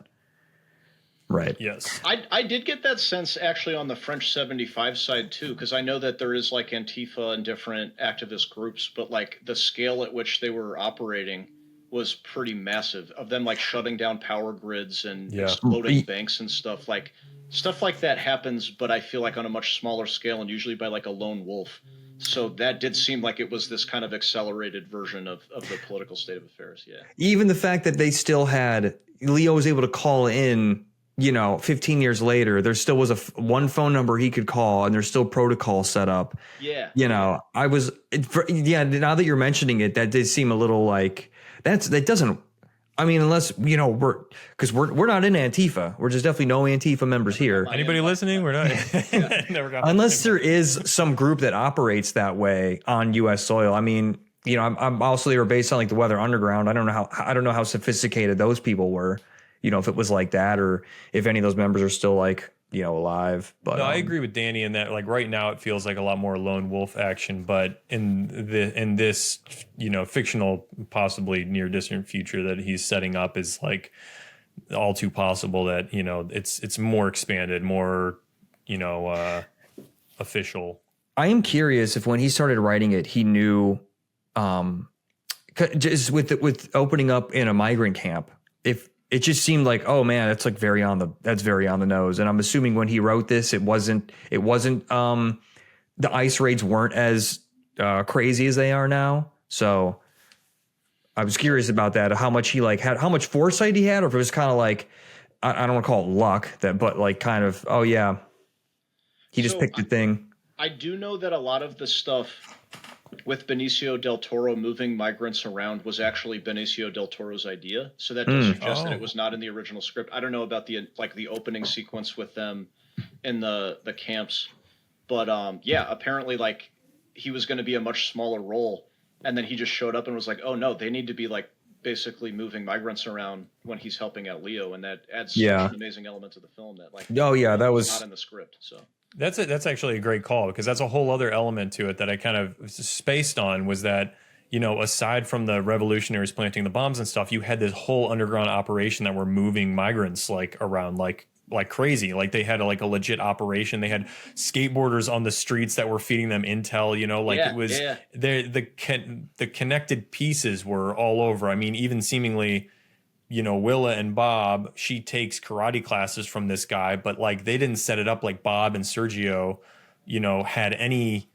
Right. Yes. I did get that sense actually on the French 75 side too, because I know that there is like Antifa and different activist groups, but like the scale at which they were operating was pretty massive, of them like shutting down power grids and exploding banks and stuff. Like stuff like that happens, but I feel like on a much smaller scale and usually by like a lone wolf. So that did seem like it was this kind of accelerated version of the political state of affairs. Yeah. Even the fact that they still had, Leo was able to call in, 15 years later, there still was one phone number he could call and there's still protocol set up. Yeah. Now that you're mentioning it, that did seem a little like that doesn't, I mean, unless, we're not in Antifa. We're just definitely no Antifa members here. Anybody listening? We're not. Never got Unless there is some group that operates that way on U.S. soil. I mean, I'm also, they were based on like the Weather Underground. I don't know how sophisticated those people were, if it was like that or if any of those members are still like, alive. But no, I agree with Danny in that, like right now it feels like a lot more lone wolf action, but in this, fictional, possibly near distant future that he's setting up is like all too possible that, it's more expanded, more, official. I am curious if when he started writing it, he knew, just with opening up in a migrant camp, if it just seemed like, oh man, that's very on the nose. And I'm assuming when he wrote this, it wasn't the ICE raids weren't as crazy as they are now. So I was curious about that, how much he had, how much foresight he had, or if it was kind of like, I don't want to call it luck, but like kind of, oh yeah, he just picked the thing. I do know that a lot of the stuff with Benicio del Toro moving migrants around was actually Benicio del Toro's idea. So that does suggest that it was not in the original script. I don't know about the opening sequence with them in the camps, but apparently he was going to be a much smaller role, and then he just showed up and was like, oh no, they need to be like basically moving migrants around when he's helping out Leo, and that adds such an amazing element to the film that like that was not in the script. So that's actually a great call, because that's a whole other element to it that I kind of spaced on, was that, you know, aside from the revolutionaries planting the bombs and stuff, you had this whole underground operation that were moving migrants like around like crazy. Like they had like a legit operation. They had skateboarders on the streets that were feeding them intel, you know, like it was the connected pieces were all over. I mean, even seemingly, you know, Willa and Bob, she takes karate classes from this guy, but like they didn't set it up like Bob and Sergio, you know, had any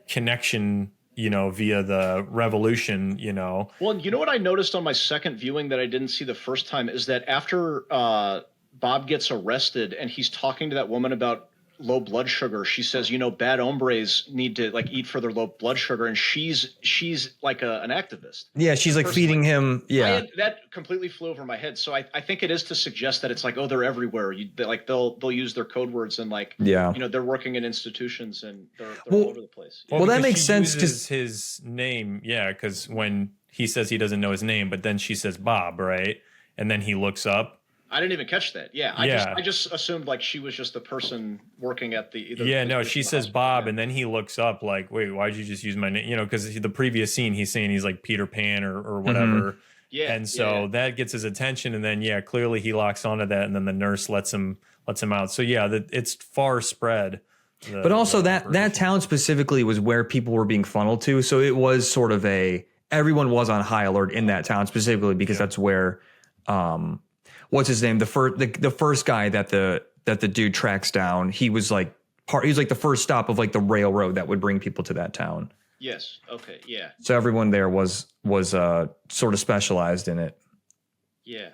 connection, you know, via the revolution, you know. Well, you know what I noticed on my second viewing that I didn't see the first time is that after Bob gets arrested and he's talking to that woman about low blood sugar, she says, you know, bad hombres need to like eat for their low blood sugar, and she's like an activist. Yeah, she's like feeding him. Yeah, that completely flew over my head. So I think it is to suggest that it's like, oh, they're everywhere. They'll use their code words and like, you know, they're working in institutions and they're all over the place. Well, that makes sense. Uses his name, yeah, because when he says he doesn't know his name, but then she says Bob, right, and then he looks up. I didn't even catch that. Yeah, I just assumed like she was just the person working at the. She says Bob, and then he looks up like, wait, why'd you just use my name? You know, because the previous scene he's saying he's like Peter Pan or whatever. Mm-hmm. Yeah, and so that gets his attention, and then clearly he locks onto that, and then the nurse lets him out. So it's far spread. But also that town specifically was where people were being funneled to, so it was sort of everyone was on high alert in that town specifically because that's where. What's his name? The first guy that the dude tracks down. He was like the first stop of like the railroad that would bring people to that town. Yes. Okay. Yeah. So everyone there was sort of specialized in it. Yeah.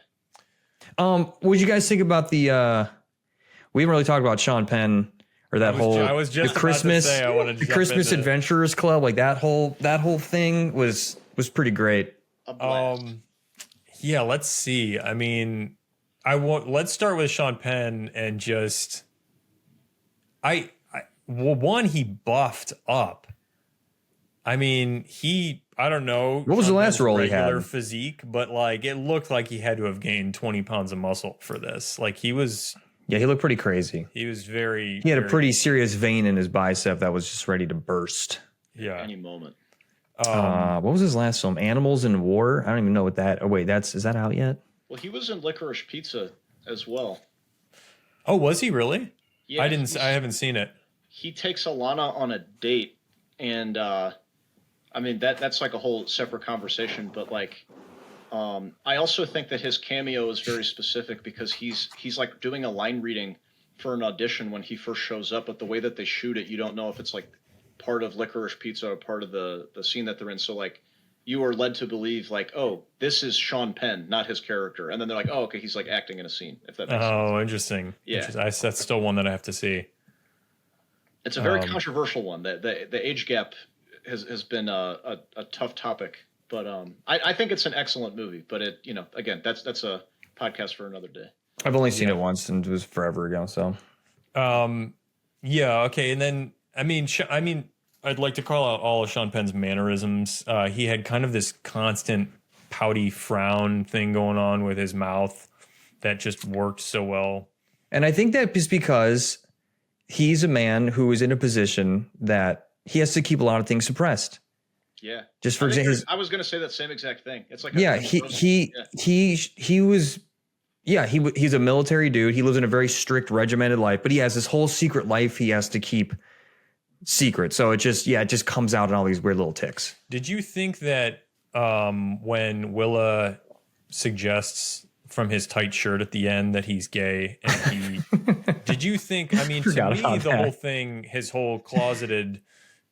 What did you guys think about the? We haven't really talked about Sean Penn or that the Christmas Adventurers Club. Like that whole thing was pretty great. Yeah. Let's see. I mean. Let's start with Sean Penn and just, he buffed up. I mean, I don't know. What was the last role he had? Regular physique, but like it looked like he had to have gained 20 pounds of muscle for this. Like he was. Yeah, he looked pretty crazy. He was He had a pretty serious vein in his bicep that was just ready to burst. Yeah. Any moment. What was his last film? Animals in War? I don't even know what that. Oh wait, is that out yet? Well, he was in Licorice Pizza as well. Oh, was he really? Yeah, I haven't seen it. He takes Alana on a date, and I mean that's like a whole separate conversation. But like, I also think that his cameo is very specific because he's like doing a line reading for an audition when he first shows up. But the way that they shoot it, you don't know if it's like part of Licorice Pizza or part of the scene that they're in. So like. You are led to believe like, oh, this is Sean Penn, not his character. And then they're like, oh, okay, he's like acting in a scene, if that makes sense. Oh, interesting. Yeah. That's still one that I have to see. It's a very controversial one. The age gap has been a tough topic. But I think it's an excellent movie. But it, you know, again, that's a podcast for another day. I've only seen it once and it was forever ago. So, yeah. Okay. And then, I mean, I'd like to call out all of Sean Penn's mannerisms. He had kind of this constant pouty frown thing going on with his mouth that just worked so well. And I think that is because he's a man who is in a position that he has to keep a lot of things suppressed. Yeah. Just for example, I was going to say that same exact thing. It's like he's a military dude. He lives in a very strict regimented life, but he has this whole secret life he has to keep secret. So it just comes out in all these weird little tics. Did you think that when Willa suggests from his tight shirt at the end that he's gay, and did you think, I mean, to me, the whole thing, his whole closeted,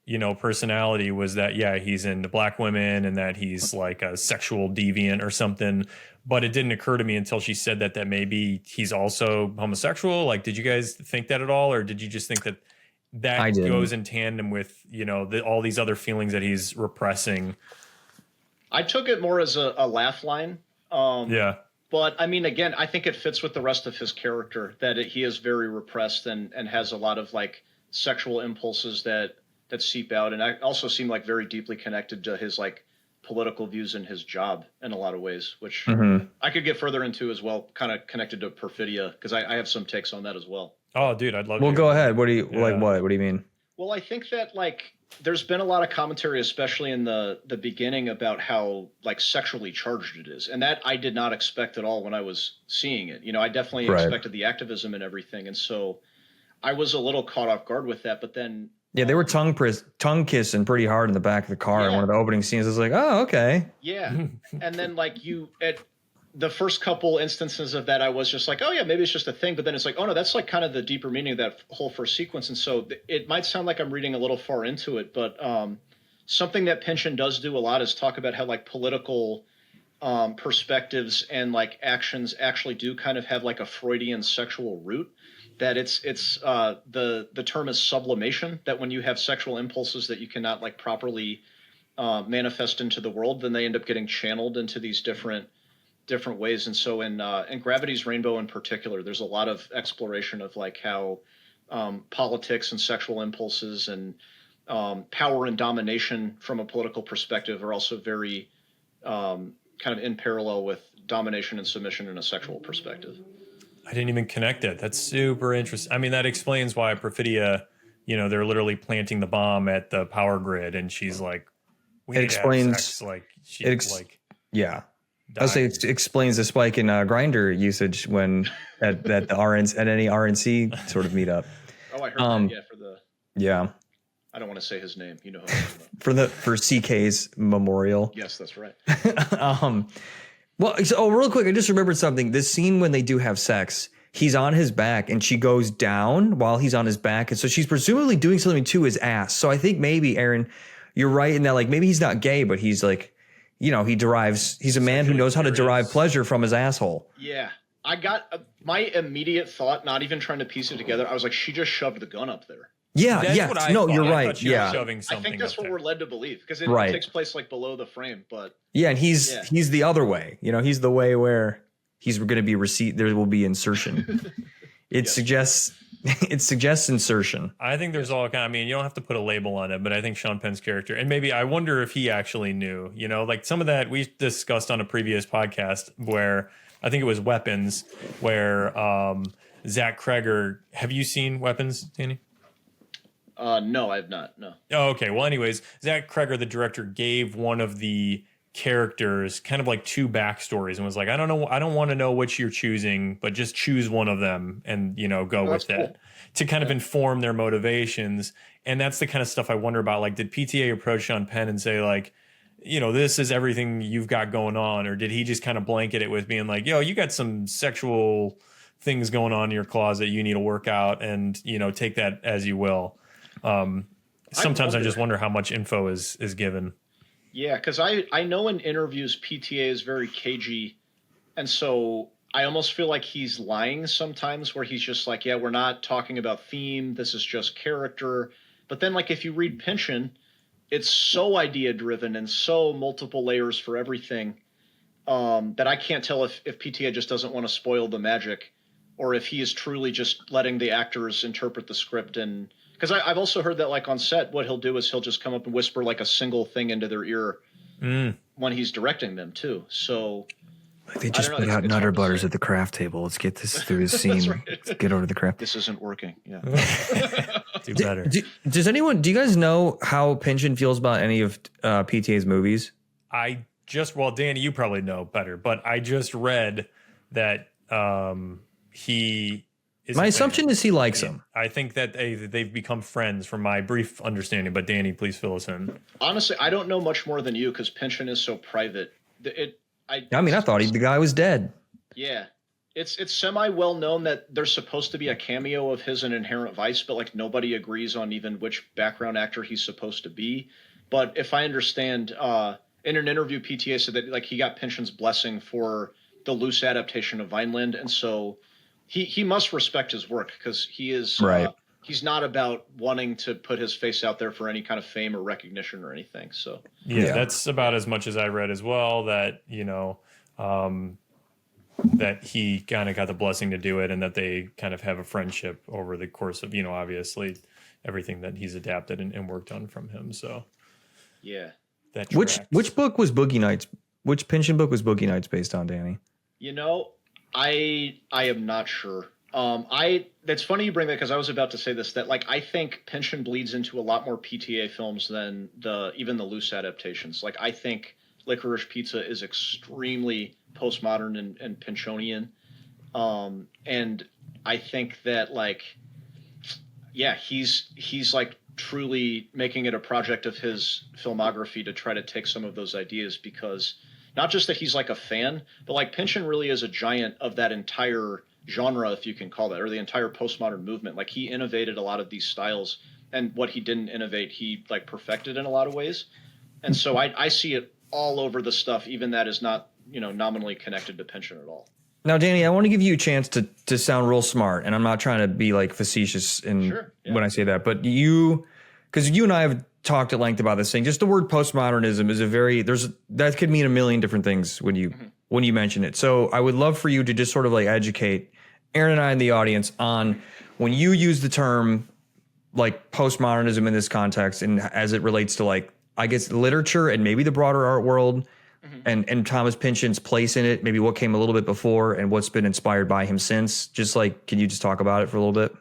you know, personality was that, yeah, he's into black women and that he's like a sexual deviant or something. But it didn't occur to me until she said that may he's also homosexual. Like, did you guys think that at all? Or did you just think that goes in tandem with, you know, all these other feelings that he's repressing? I took it more as a laugh line. Yeah. But I mean, again, I think it fits with the rest of his character that he is very repressed and has a lot of like sexual impulses that that seep out, and I also seem like very deeply connected to his like political views and his job in a lot of ways, which I could get further into as well, kind of connected to Perfidia, because I have some takes on that as well. Oh, dude, I'd love to. Well, hear go more. ahead. What do you like? Yeah. What do you mean? Well, I think that like there's been a lot of commentary, especially in the beginning, about how like sexually charged it is, and that I did not expect at all when I was seeing it. You know, I definitely Right. expected the activism and everything, and so I was a little caught off guard with that. But then, Yeah, they were tongue kissing pretty hard in the back of the car in Yeah. one of the opening scenes. I was like, oh, okay. yeah, and then like you at the first couple instances of that, I was just like, oh yeah, maybe it's just a thing. But then it's like, oh no, that's like kind of the deeper meaning of that whole first sequence. And so it might sound like I'm reading a little far into it, but something that Pynchon does do a lot is talk about how like political perspectives and like actions actually do kind of have like a Freudian sexual root. That it's the term is sublimation. That when you have sexual impulses that you cannot like properly manifest into the world, then they end up getting channeled into these different ways. And so in Gravity's Rainbow in particular, there's a lot of exploration of like how politics and sexual impulses and power and domination from a political perspective are also very kind of in parallel with domination and submission in a sexual perspective. I didn't even connect it. That's super interesting. I mean, that explains why Perfidia, you know, they're literally planting the bomb at the power grid, and she's like, we It need to have explains- sex. Like she like Yeah. I'll say it explains the spike in grinder usage when at the RNC at any RNC sort of meetup. Oh, I heard that. Yeah, for the Yeah, I don't want to say his name. You know who I'm talking about. for CK's memorial. Yes, that's right. Well, real quick, I just remembered something. This scene when they do have sex, he's on his back and she goes down while he's on his back, and so she's presumably doing something to his ass. So I think maybe, Aaron, you're right in that like maybe he's not gay, but he's like, you know, he's a man who knows how to derive pleasure from his asshole. Yeah. I got my immediate thought, not even trying to piece it together. I was like, she just shoved the gun up there. Yeah, That's yeah. what I No, thought. you're I right. thought she was Yeah. shoving I something think that's up what there. we're led to believe, because it Right. takes place like below the frame. But Yeah, and he's the other way. You know, he's the way where he's going to be there will be insertion. It suggests insertion. I think there's all kind. I mean, you don't have to put a label on it, but I think Sean Penn's character, and maybe I wonder if he actually knew. You know, like some of that we discussed on a previous podcast where I think it was Weapons, where Zach Kreger. Have you seen Weapons, Danny? No, I have not. No. Oh, okay. Well, anyways, Zach Kreger, the director, gave one of the characters kind of like two backstories and was like, I don't know, I don't want to know which you're choosing, but just choose one of them and, you know, go with it to kind of inform their motivations. And that's the kind of stuff I wonder about. Like, did PTA approach Sean Penn and say, like, you know, this is everything you've got going on? Or did he just kind of blanket it with being like, yo, you got some sexual things going on in your closet you need to work out, and, you know, take that as you will. Sometimes I just wonder how much info is given. Yeah, because I know in interviews PTA is very cagey, and so I almost feel like he's lying sometimes, where he's just like, yeah, we're not talking about theme, this is just character. But then, like, if you read Pynchon, it's so idea driven and so multiple layers for everything, that I can't tell if PTA just doesn't want to spoil the magic, or if he is truly just letting the actors interpret the script. And because I've also heard that, like, on set, what he'll do is he'll just come up and whisper like a single thing into their ear when he's directing them too. So Like they just put out Nutter Butters at the craft table. Let's get this through his scene. right. Let's get over to the craft. This isn't working. Yeah. Do better. Do you guys know how Pynchon feels about any of PTA's movies? Well, Danny, you probably know better, but I just read that he is. My assumption is he likes them. I think that they've become friends from my brief understanding, but Danny, please fill us in. Honestly, I don't know much more than you because Pynchon is so private. I thought the guy was dead. Yeah. It's semi well known that there's supposed to be a cameo of his in Inherent Vice, but like nobody agrees on even which background actor he's supposed to be. But if I understand, in an interview, PTA said that like he got Pynchon's blessing for the loose adaptation of Vineland, and so he must respect his work because he is right. He's not about wanting to put his face out there for any kind of fame or recognition or anything. So yeah. That's about as much as I read as well. That that he kind of got the blessing to do it, and that they kind of have a friendship over the course of, obviously, everything that he's adapted and worked on from him. So Yeah. that Which book was Boogie Nights? Which Pynchon book was Boogie Nights based on, Danny? You know, I am not sure. That's funny you bring that because I was about to say this, that like I think Pynchon bleeds into a lot more PTA films than even the loose adaptations. Like I think Licorice Pizza is extremely postmodern and Pynchonian. And I think that like yeah, he's like truly making it a project of his filmography to try to take some of those ideas, because not just that he's like a fan, but like Pynchon really is a giant of that entire genre, if you can call that, or the entire postmodern movement. Like he innovated a lot of these styles, and what he didn't innovate, he like perfected in a lot of ways. And so I see it all over the stuff, even that is not, nominally connected to Pynchon at all. Now, Danny, I want to give you a chance to sound real smart, and I'm not trying to be like facetious when I say that, but because you and I have talked at length about this thing. Just the word postmodernism is that could mean a million different things when you mention it. So I would love for you to just sort of like educate Aaron and I in the audience on when you use the term like postmodernism in this context, and as it relates to like, I guess, literature and maybe the broader art world. And Thomas Pynchon's place in it, maybe what came a little bit before and what's been inspired by him since. Just like, can you just talk about it for a little bit?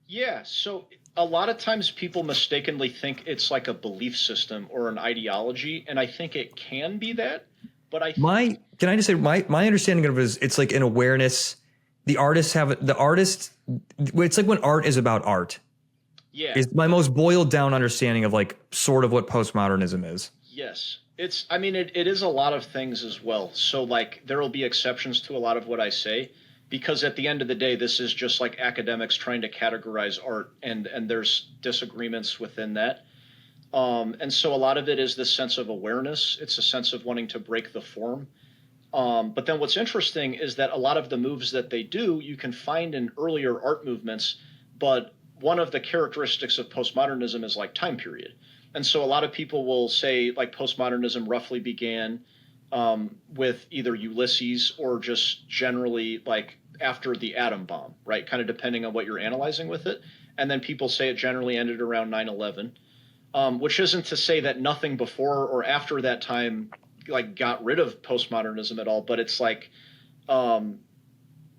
Yeah. So a lot of times people mistakenly think it's like a belief system or an ideology, and I think it can be that. But can I just say my understanding of it is it's like an awareness. It's like when art is about art. Yeah. Is my most boiled down understanding of like sort of what postmodernism is. Yes. It is a lot of things as well. So like there will be exceptions to a lot of what I say, because at the end of the day, this is just like academics trying to categorize art, and there's disagreements within that. And so a lot of it is this sense of awareness. It's a sense of wanting to break the form. But then what's interesting is that a lot of the moves that they do, you can find in earlier art movements, but one of the characteristics of postmodernism is like time period. And so a lot of people will say like postmodernism roughly began with either Ulysses or just generally like after the atom bomb, right? Kind of depending on what you're analyzing with it. And then people say it generally ended around 9/11, which isn't to say that nothing before or after that time like got rid of postmodernism at all. But it's like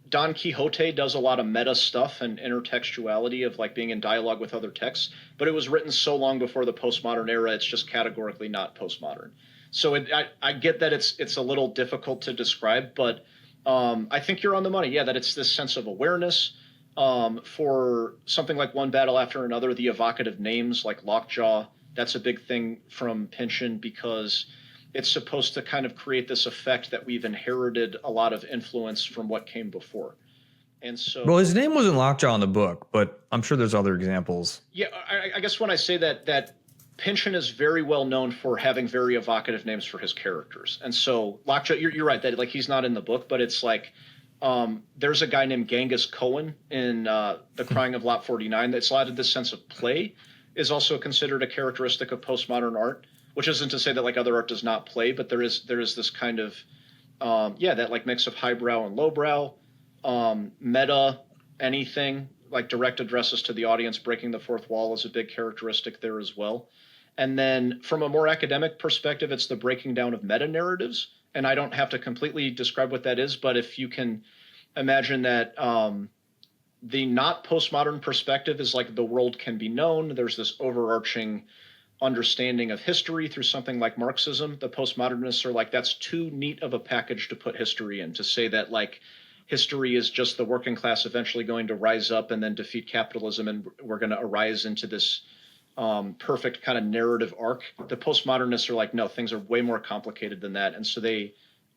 Don Quixote does a lot of meta stuff and intertextuality of like being in dialogue with other texts, but it was written so long before the postmodern era, it's just categorically not postmodern. So I get that it's a little difficult to describe, but I think you're on the money. Yeah, that it's this sense of awareness. For something like One Battle After Another, the evocative names like Lockjaw, that's a big thing from Pynchon, because it's supposed to kind of create this effect that we've inherited a lot of influence from what came before. And so, well, his name wasn't Lockjaw in the book, but I'm sure there's other examples. Yeah, I guess when I say that Pynchon is very well known for having very evocative names for his characters. And so Lockjaw, you're right that like he's not in the book, but it's like there's a guy named Genghis Cohen in The Crying of Lot 49 that's added this sense of play, is also considered a characteristic of postmodern art. Which isn't to say that like other art does not play, but there is this kind of that like mix of highbrow and lowbrow, meta, anything like direct addresses to the audience, breaking the fourth wall is a big characteristic there as well. And then from a more academic perspective, it's the breaking down of meta narratives. And I don't have to completely describe what that is, but if you can imagine that the not postmodern perspective is like the world can be known. There's this overarching understanding of history through something like Marxism. The postmodernists are like, that's too neat of a package to put history in, to say that like history is just the working class eventually going to rise up and then defeat capitalism, and we're going to arise into this perfect kind of narrative arc. The postmodernists are like, no, things are way more complicated than that. And so they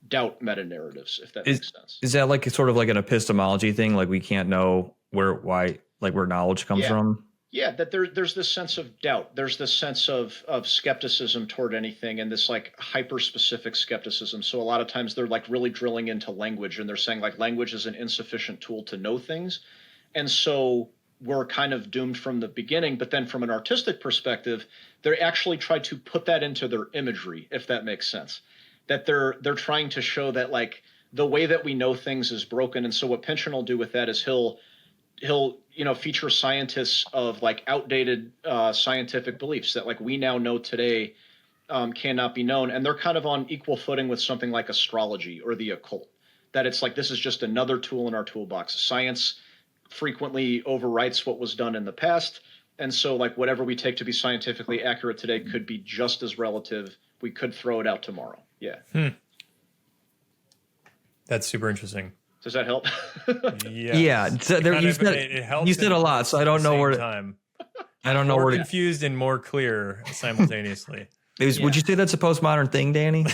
doubt meta narratives, if that makes sense. Is that like sort of like an epistemology thing? Like we can't know where knowledge comes from? Yeah, that there's this sense of doubt. There's this sense of skepticism toward anything, and this like hyper-specific skepticism. So a lot of times they're like really drilling into language, and they're saying like language is an insufficient tool to know things. And so we're kind of doomed from the beginning. But then from an artistic perspective, they actually try to put that into their imagery, if that makes sense. That they're trying to show that like the way that we know things is broken. And so what Pynchon will do with that is he'll he'll feature scientists of like outdated scientific beliefs that like we now know today cannot be known, and they're kind of on equal footing with something like astrology or the occult. That it's like this is just another tool in our toolbox. Science frequently overwrites what was done in the past, and so like whatever we take to be scientifically accurate today could be just as relative. We could throw it out tomorrow. Yeah. That's super interesting. Does that help? Yes. Yeah. So there, It helps. you said a lot, so I don't know where time. I don't know More where to. confused and more clear simultaneously. Would you say that's a postmodern thing, Danny?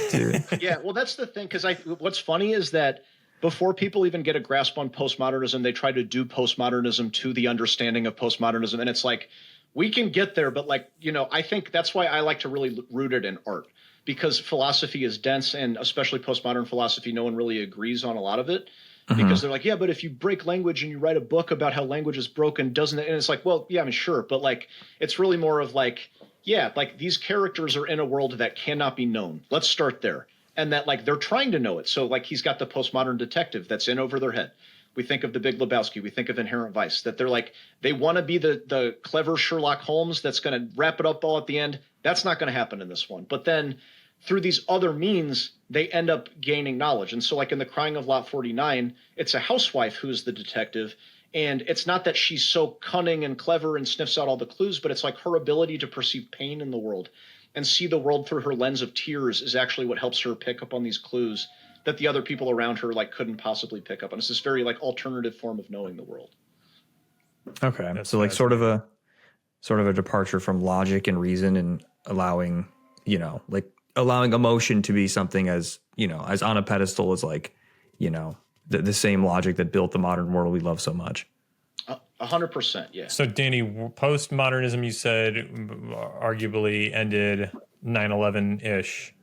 Yeah, well, that's the thing. Because what's funny is that before people even get a grasp on postmodernism, they try to do postmodernism to the understanding of postmodernism, and it's like we can get there, but like I think that's why I like to really root it in art, because philosophy is dense, and especially postmodern philosophy, no one really agrees on a lot of it. Because they're like, yeah, but if you break language and you write a book about how language is broken, doesn't it? And it's like, well, yeah, I mean, sure. But like, it's really more of like, yeah, like these characters are in a world that cannot be known. Let's start there. And that like they're trying to know it. So like he's got the postmodern detective that's in over their head. We think of The Big Lebowski. We think of Inherent Vice, that they're like, they want to be the clever Sherlock Holmes that's going to wrap it up all at the end. That's not going to happen in this one. But then through these other means, they end up gaining knowledge. And so like in The Crying of Lot 49, it's a housewife who's the detective. And it's not that she's so cunning and clever and sniffs out all the clues, but it's like her ability to perceive pain in the world and see the world through her lens of tears is actually what helps her pick up on these clues that the other people around her like couldn't possibly pick up on. It's this very like alternative form of knowing the world. Okay. So like sort of a departure from logic and reason, and allowing emotion to be something as as on a pedestal as like the same logic that built the modern world we love so much. 100%. Yeah. So Danny, postmodernism, you said arguably ended 9/11 ish.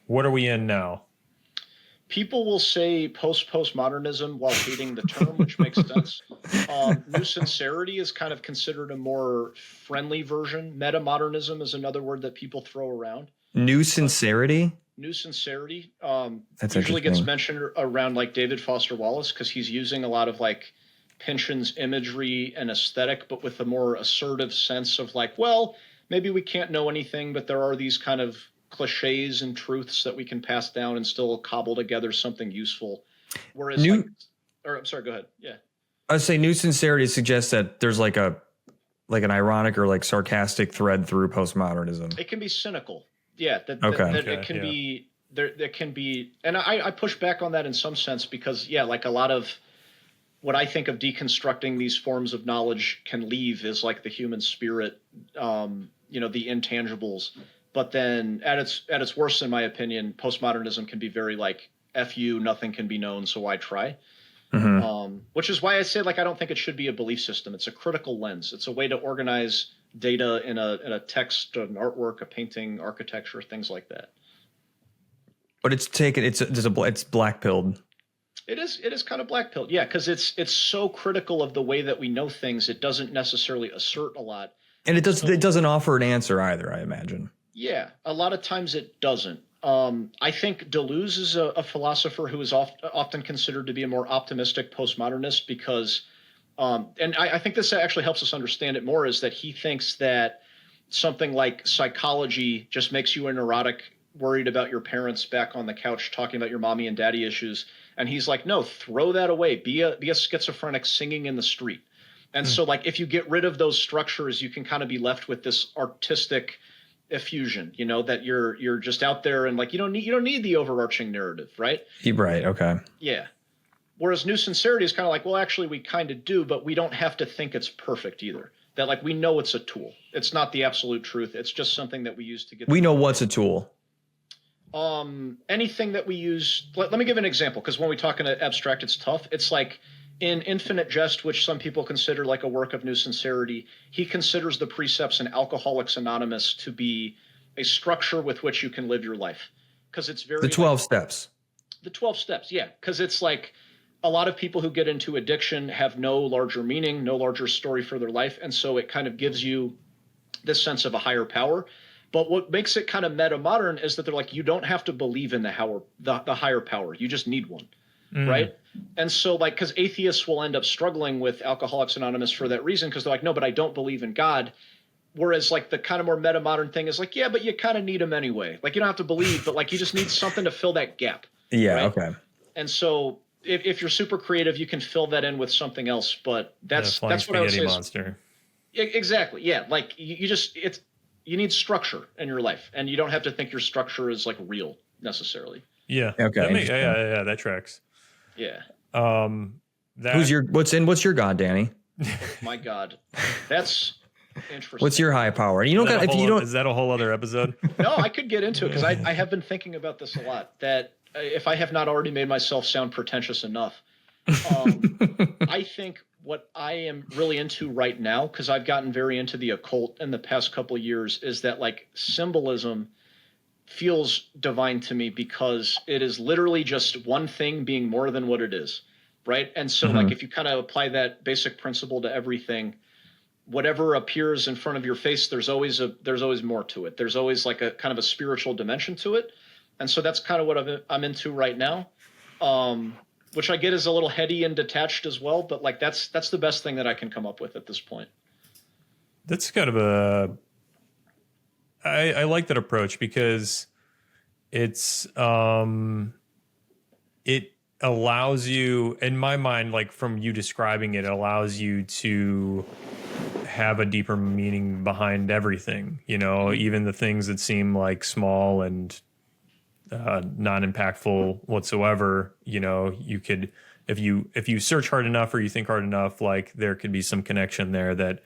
What are we in now? People will say postmodernism while hating the term, which makes sense. New sincerity is kind of considered a more friendly version. Metamodernism is another word that people throw around. New sincerity? New sincerity That's usually gets interesting. mentioned around like David Foster Wallace, because he's using a lot of like Pynchon's imagery and aesthetic, but with a more assertive sense of like, well, maybe we can't know anything, but there are these kind of cliches and truths that we can pass down and still cobble together something useful. Whereas I'm sorry, go ahead. Yeah. I'd say new sincerity suggests that there's like an ironic or like sarcastic thread through postmodernism. It can be cynical. Yeah. That it can be there. That can be, and I push back on that in some sense, because like a lot of what I think of deconstructing these forms of knowledge can leave is like the human spirit, the intangibles. But then at its worst, in my opinion, postmodernism can be very like, F you, nothing can be known, so why try? Which is why I say like I don't think it should be a belief system. It's a critical lens. It's a way to organize data in a text, an artwork, a painting, architecture, things like that. But it's black pilled. It is kind of black pilled, yeah, because it's so critical of the way that we know things. It doesn't necessarily assert a lot, and it doesn't offer an answer either, I imagine. Yeah, a lot of times it doesn't. I think Deleuze is a philosopher who is often considered to be a more optimistic postmodernist, because, and I think this actually helps us understand it more, is that he thinks that something like psychology just makes you a neurotic, worried about your parents back on the couch talking about your mommy and daddy issues. And he's like, no, throw that away. Be a schizophrenic singing in the street. And so like if you get rid of those structures, you can kind of be left with this artistic effusion, that you're just out there, and like you don't need the overarching narrative, right? Right. Okay. Yeah. Whereas new sincerity is kind of like, well, actually we kind of do, but we don't have to think it's perfect either. That like we know it's a tool. It's not the absolute truth. It's just something that we use to get. We know what's a tool. Anything that we use. Let me give an example, because when we talk in abstract, it's tough. It's like in Infinite Jest, which some people consider like a work of new sincerity, he considers the precepts in Alcoholics Anonymous to be a structure with which you can live your life. Because it's very... The 12 steps. The 12 steps, yeah. Because it's like a lot of people who get into addiction have no larger meaning, no larger story for their life. And so it kind of gives you this sense of a higher power. But what makes it kind of meta modern is that they're like, you don't have to believe in the higher power. You just need one. right? And so like, because atheists will end up struggling with Alcoholics Anonymous for that reason, because they're like, no, but I don't believe in God. Whereas like the kind of more meta modern thing is like, yeah, but you kind of need him anyway. Like you don't have to believe, but like you just need something to fill that gap. Yeah. Right? Okay. And so if you're super creative, you can fill that in with something else. But that's what I would say. Monster. Exactly. Yeah. Like you need structure in your life, and you don't have to think your structure is like real necessarily. Yeah. Okay. Yeah, that tracks. Yeah. What's your God, Danny? My God, that's interesting. What's your high power? You don't got if you don't. Is that a whole other episode? No, I could get into it because I have been thinking about this a lot. That if I have not already made myself sound pretentious enough, I think what I am really into right now, because I've gotten very into the occult in the past couple of years, is that like symbolism feels divine to me because it is literally just one thing being more than what it is, right? And so like if you kind of apply that basic principle to everything, whatever appears in front of your face, there's always more to it. There's always like a kind of a spiritual dimension to it. And so that's kind of what I'm into right now, which I get is a little heady and detached as well. But like that's the best thing that I can come up with at this point. That's kind of I like that approach because it's it allows you, in my mind, like from you describing it, allows you to have a deeper meaning behind everything, even the things that seem like small and non-impactful whatsoever. You could, if you search hard enough or you think hard enough, like there could be some connection there that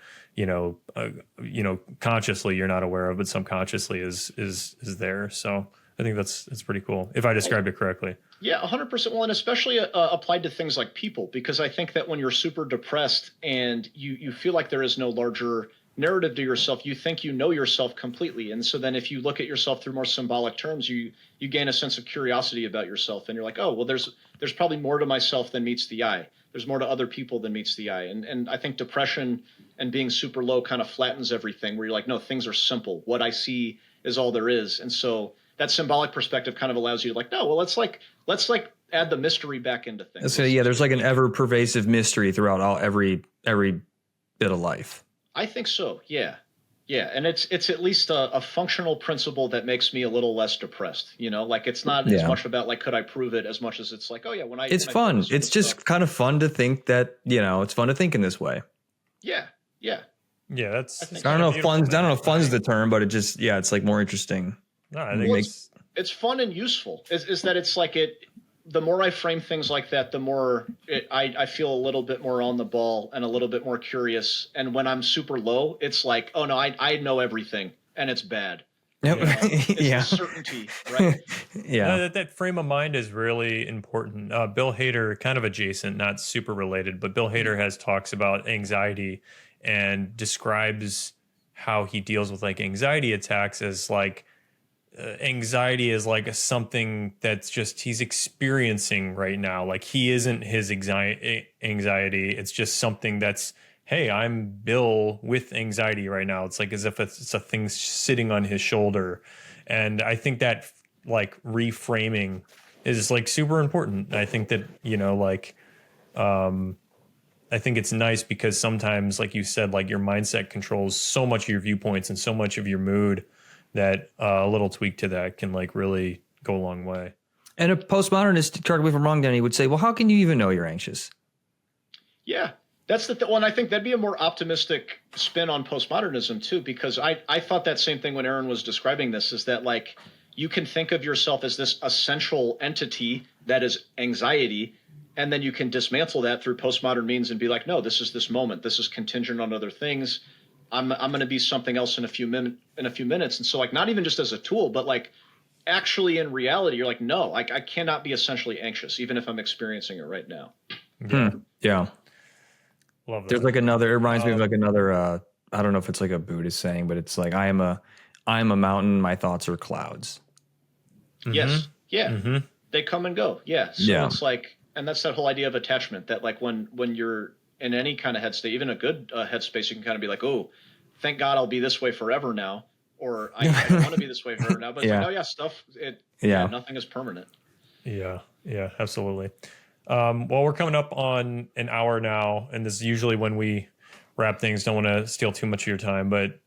consciously you're not aware of, but subconsciously is there. So I think that's pretty cool if I described it correctly. Yeah, 100%. Well, and especially applied to things like people, because I think that when you're super depressed and you feel like there is no larger narrative to yourself, you think you know yourself completely. And so then if you look at yourself through more symbolic terms, you gain a sense of curiosity about yourself. And you're like, oh, well, there's probably more to myself than meets the eye. There's more to other people than meets the eye. And I think depression and being super low kind of flattens everything, where you're like, no, things are simple. What I see is all there is. And so that symbolic perspective kind of allows you to like, no, well, let's add the mystery back into things. So yeah, there's like an ever pervasive mystery throughout every bit of life. I think so. Yeah. Yeah. And it's at least a functional principle that makes me a little less depressed, like it's not as much about like, could I prove it, as much as it's like, oh yeah, it's fun. It's just kind of fun to think that, it's fun to think in this way. Yeah. Yeah. Yeah. I don't know if fun's the term, but it just, it's like more interesting. No, I think it's fun and useful is that it's like the more I frame things like that, the more I feel a little bit more on the ball and a little bit more curious. And when I'm super low, it's like, oh no, I know everything and it's bad. Yep. It's certainty, right? Yeah. That frame of mind is really important. Bill Hader, kind of adjacent, not super related, but Bill Hader has talks about anxiety and describes how he deals with like anxiety attacks as like, anxiety is like something that's just he's experiencing right now. Like he isn't his anxiety. It's just something that's, hey, I'm Bill with anxiety right now. It's like as if it's a thing sitting on his shoulder. And I think that like reframing is like super important. I think that, I think it's nice because sometimes, like you said, like your mindset controls so much of your viewpoints and so much of your mood that a little tweak to that can like really go a long way. And a postmodernist, correct me if I'm wrong, Danny, would say, well, how can you even know you're anxious? Yeah, that's the one. I think that'd be a more optimistic spin on postmodernism too, because I thought that same thing when Aaron was describing this, is that like you can think of yourself as this essential entity that is anxiety, and then you can dismantle that through postmodern means and be like, no, this is this moment. This is contingent on other things. I'm going to be something else in a few minutes. And so like, not even just as a tool, but like actually in reality, you're like, no, I cannot be essentially anxious, even if I'm experiencing it right now. Yeah. Love that. There's like another, it reminds me of like another, I don't know if it's like a Buddhist saying, but it's like, I am a mountain. My thoughts are clouds. Mm-hmm. Yes. Yeah. Mm-hmm. They come and go. Yeah. So it's like, and that's that whole idea of attachment that like when you're in any kind of headspace, even a good headspace, you can kind of be like, oh, thank God I'll be this way forever now. Or I don't want to be this way forever now. But it's like, oh yeah, nothing is permanent. Yeah, absolutely. Well, we're coming up on an hour now, and this is usually when we wrap things. Don't want to steal too much of your time, but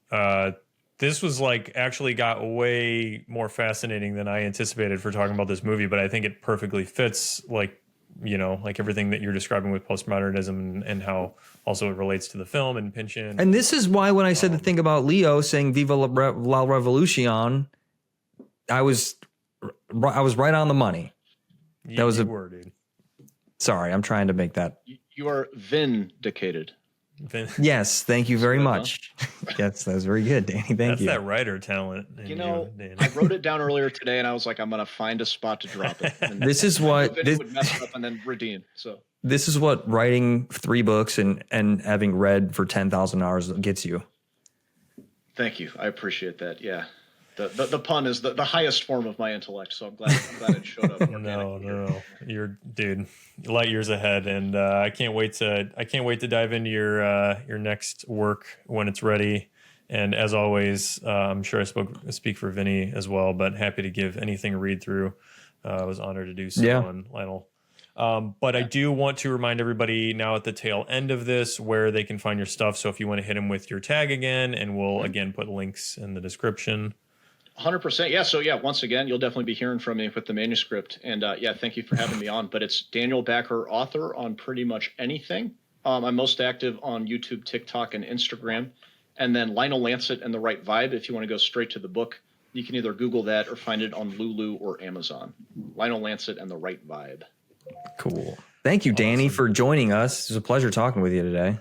this was like actually got way more fascinating than I anticipated for talking about this movie. But I think it perfectly fits, like, you know, like everything that you're describing with postmodernism and how also it relates to the film and Pynchon. And this is why when I said the thing about Leo saying "Viva la Revolution," I was right on the money. That was you were, dude. Sorry, I'm trying to make that. You are vindicated. Yes, thank you very much. Yes, that was very good, Danny. Thank That's you. that writer talent. You know, I wrote it down earlier today, and I was like, I'm going to find a spot to drop it. And This is what Vinny would mess it up and then redeem. So this is what writing 3 books and having read for 10,000 hours gets you. thank you. I appreciate that. Yeah. The pun is the highest form of my intellect, so I'm glad it showed up. No, you're dude, light years ahead, and I can't wait to dive into your next work when it's ready. And as always, I'm sure I speak for Vinny as well, but happy to give anything a read through. I was honored to do so on Lionel. But I do want to remind everybody now at the tail end of this where they can find your stuff. So if you want to hit them with your tag again, and we'll again put links in the description. 100%. Yeah. So yeah, once again, you'll definitely be hearing from me with the manuscript. And yeah, thank you for having me on. But it's Daniel Backer, author, on pretty much anything. I'm most active on YouTube, TikTok, and Instagram. And then Lionel Lancet and the Right Vibe. If you want to go straight to the book, you can either Google that or find it on Lulu or Amazon. Lionel Lancet and the Right Vibe. Cool. Thank you, Danny, for joining us. It was a pleasure talking with you today.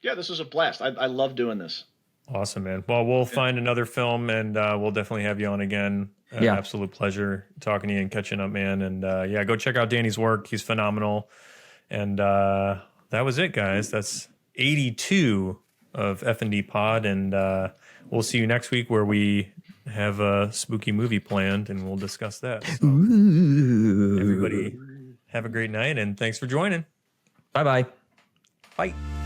Yeah, this was a blast. I love doing this. Awesome, man. Well, we'll find another film, and we'll definitely have you on again. Absolute pleasure talking to you and catching up, man. And yeah, go check out Danny's work. He's phenomenal. And that was it, guys. That's 82 of FND Pod, and we'll see you next week where we have a spooky movie planned, and we'll discuss that. So, everybody, have a great night, and thanks for joining. Bye-bye. Bye.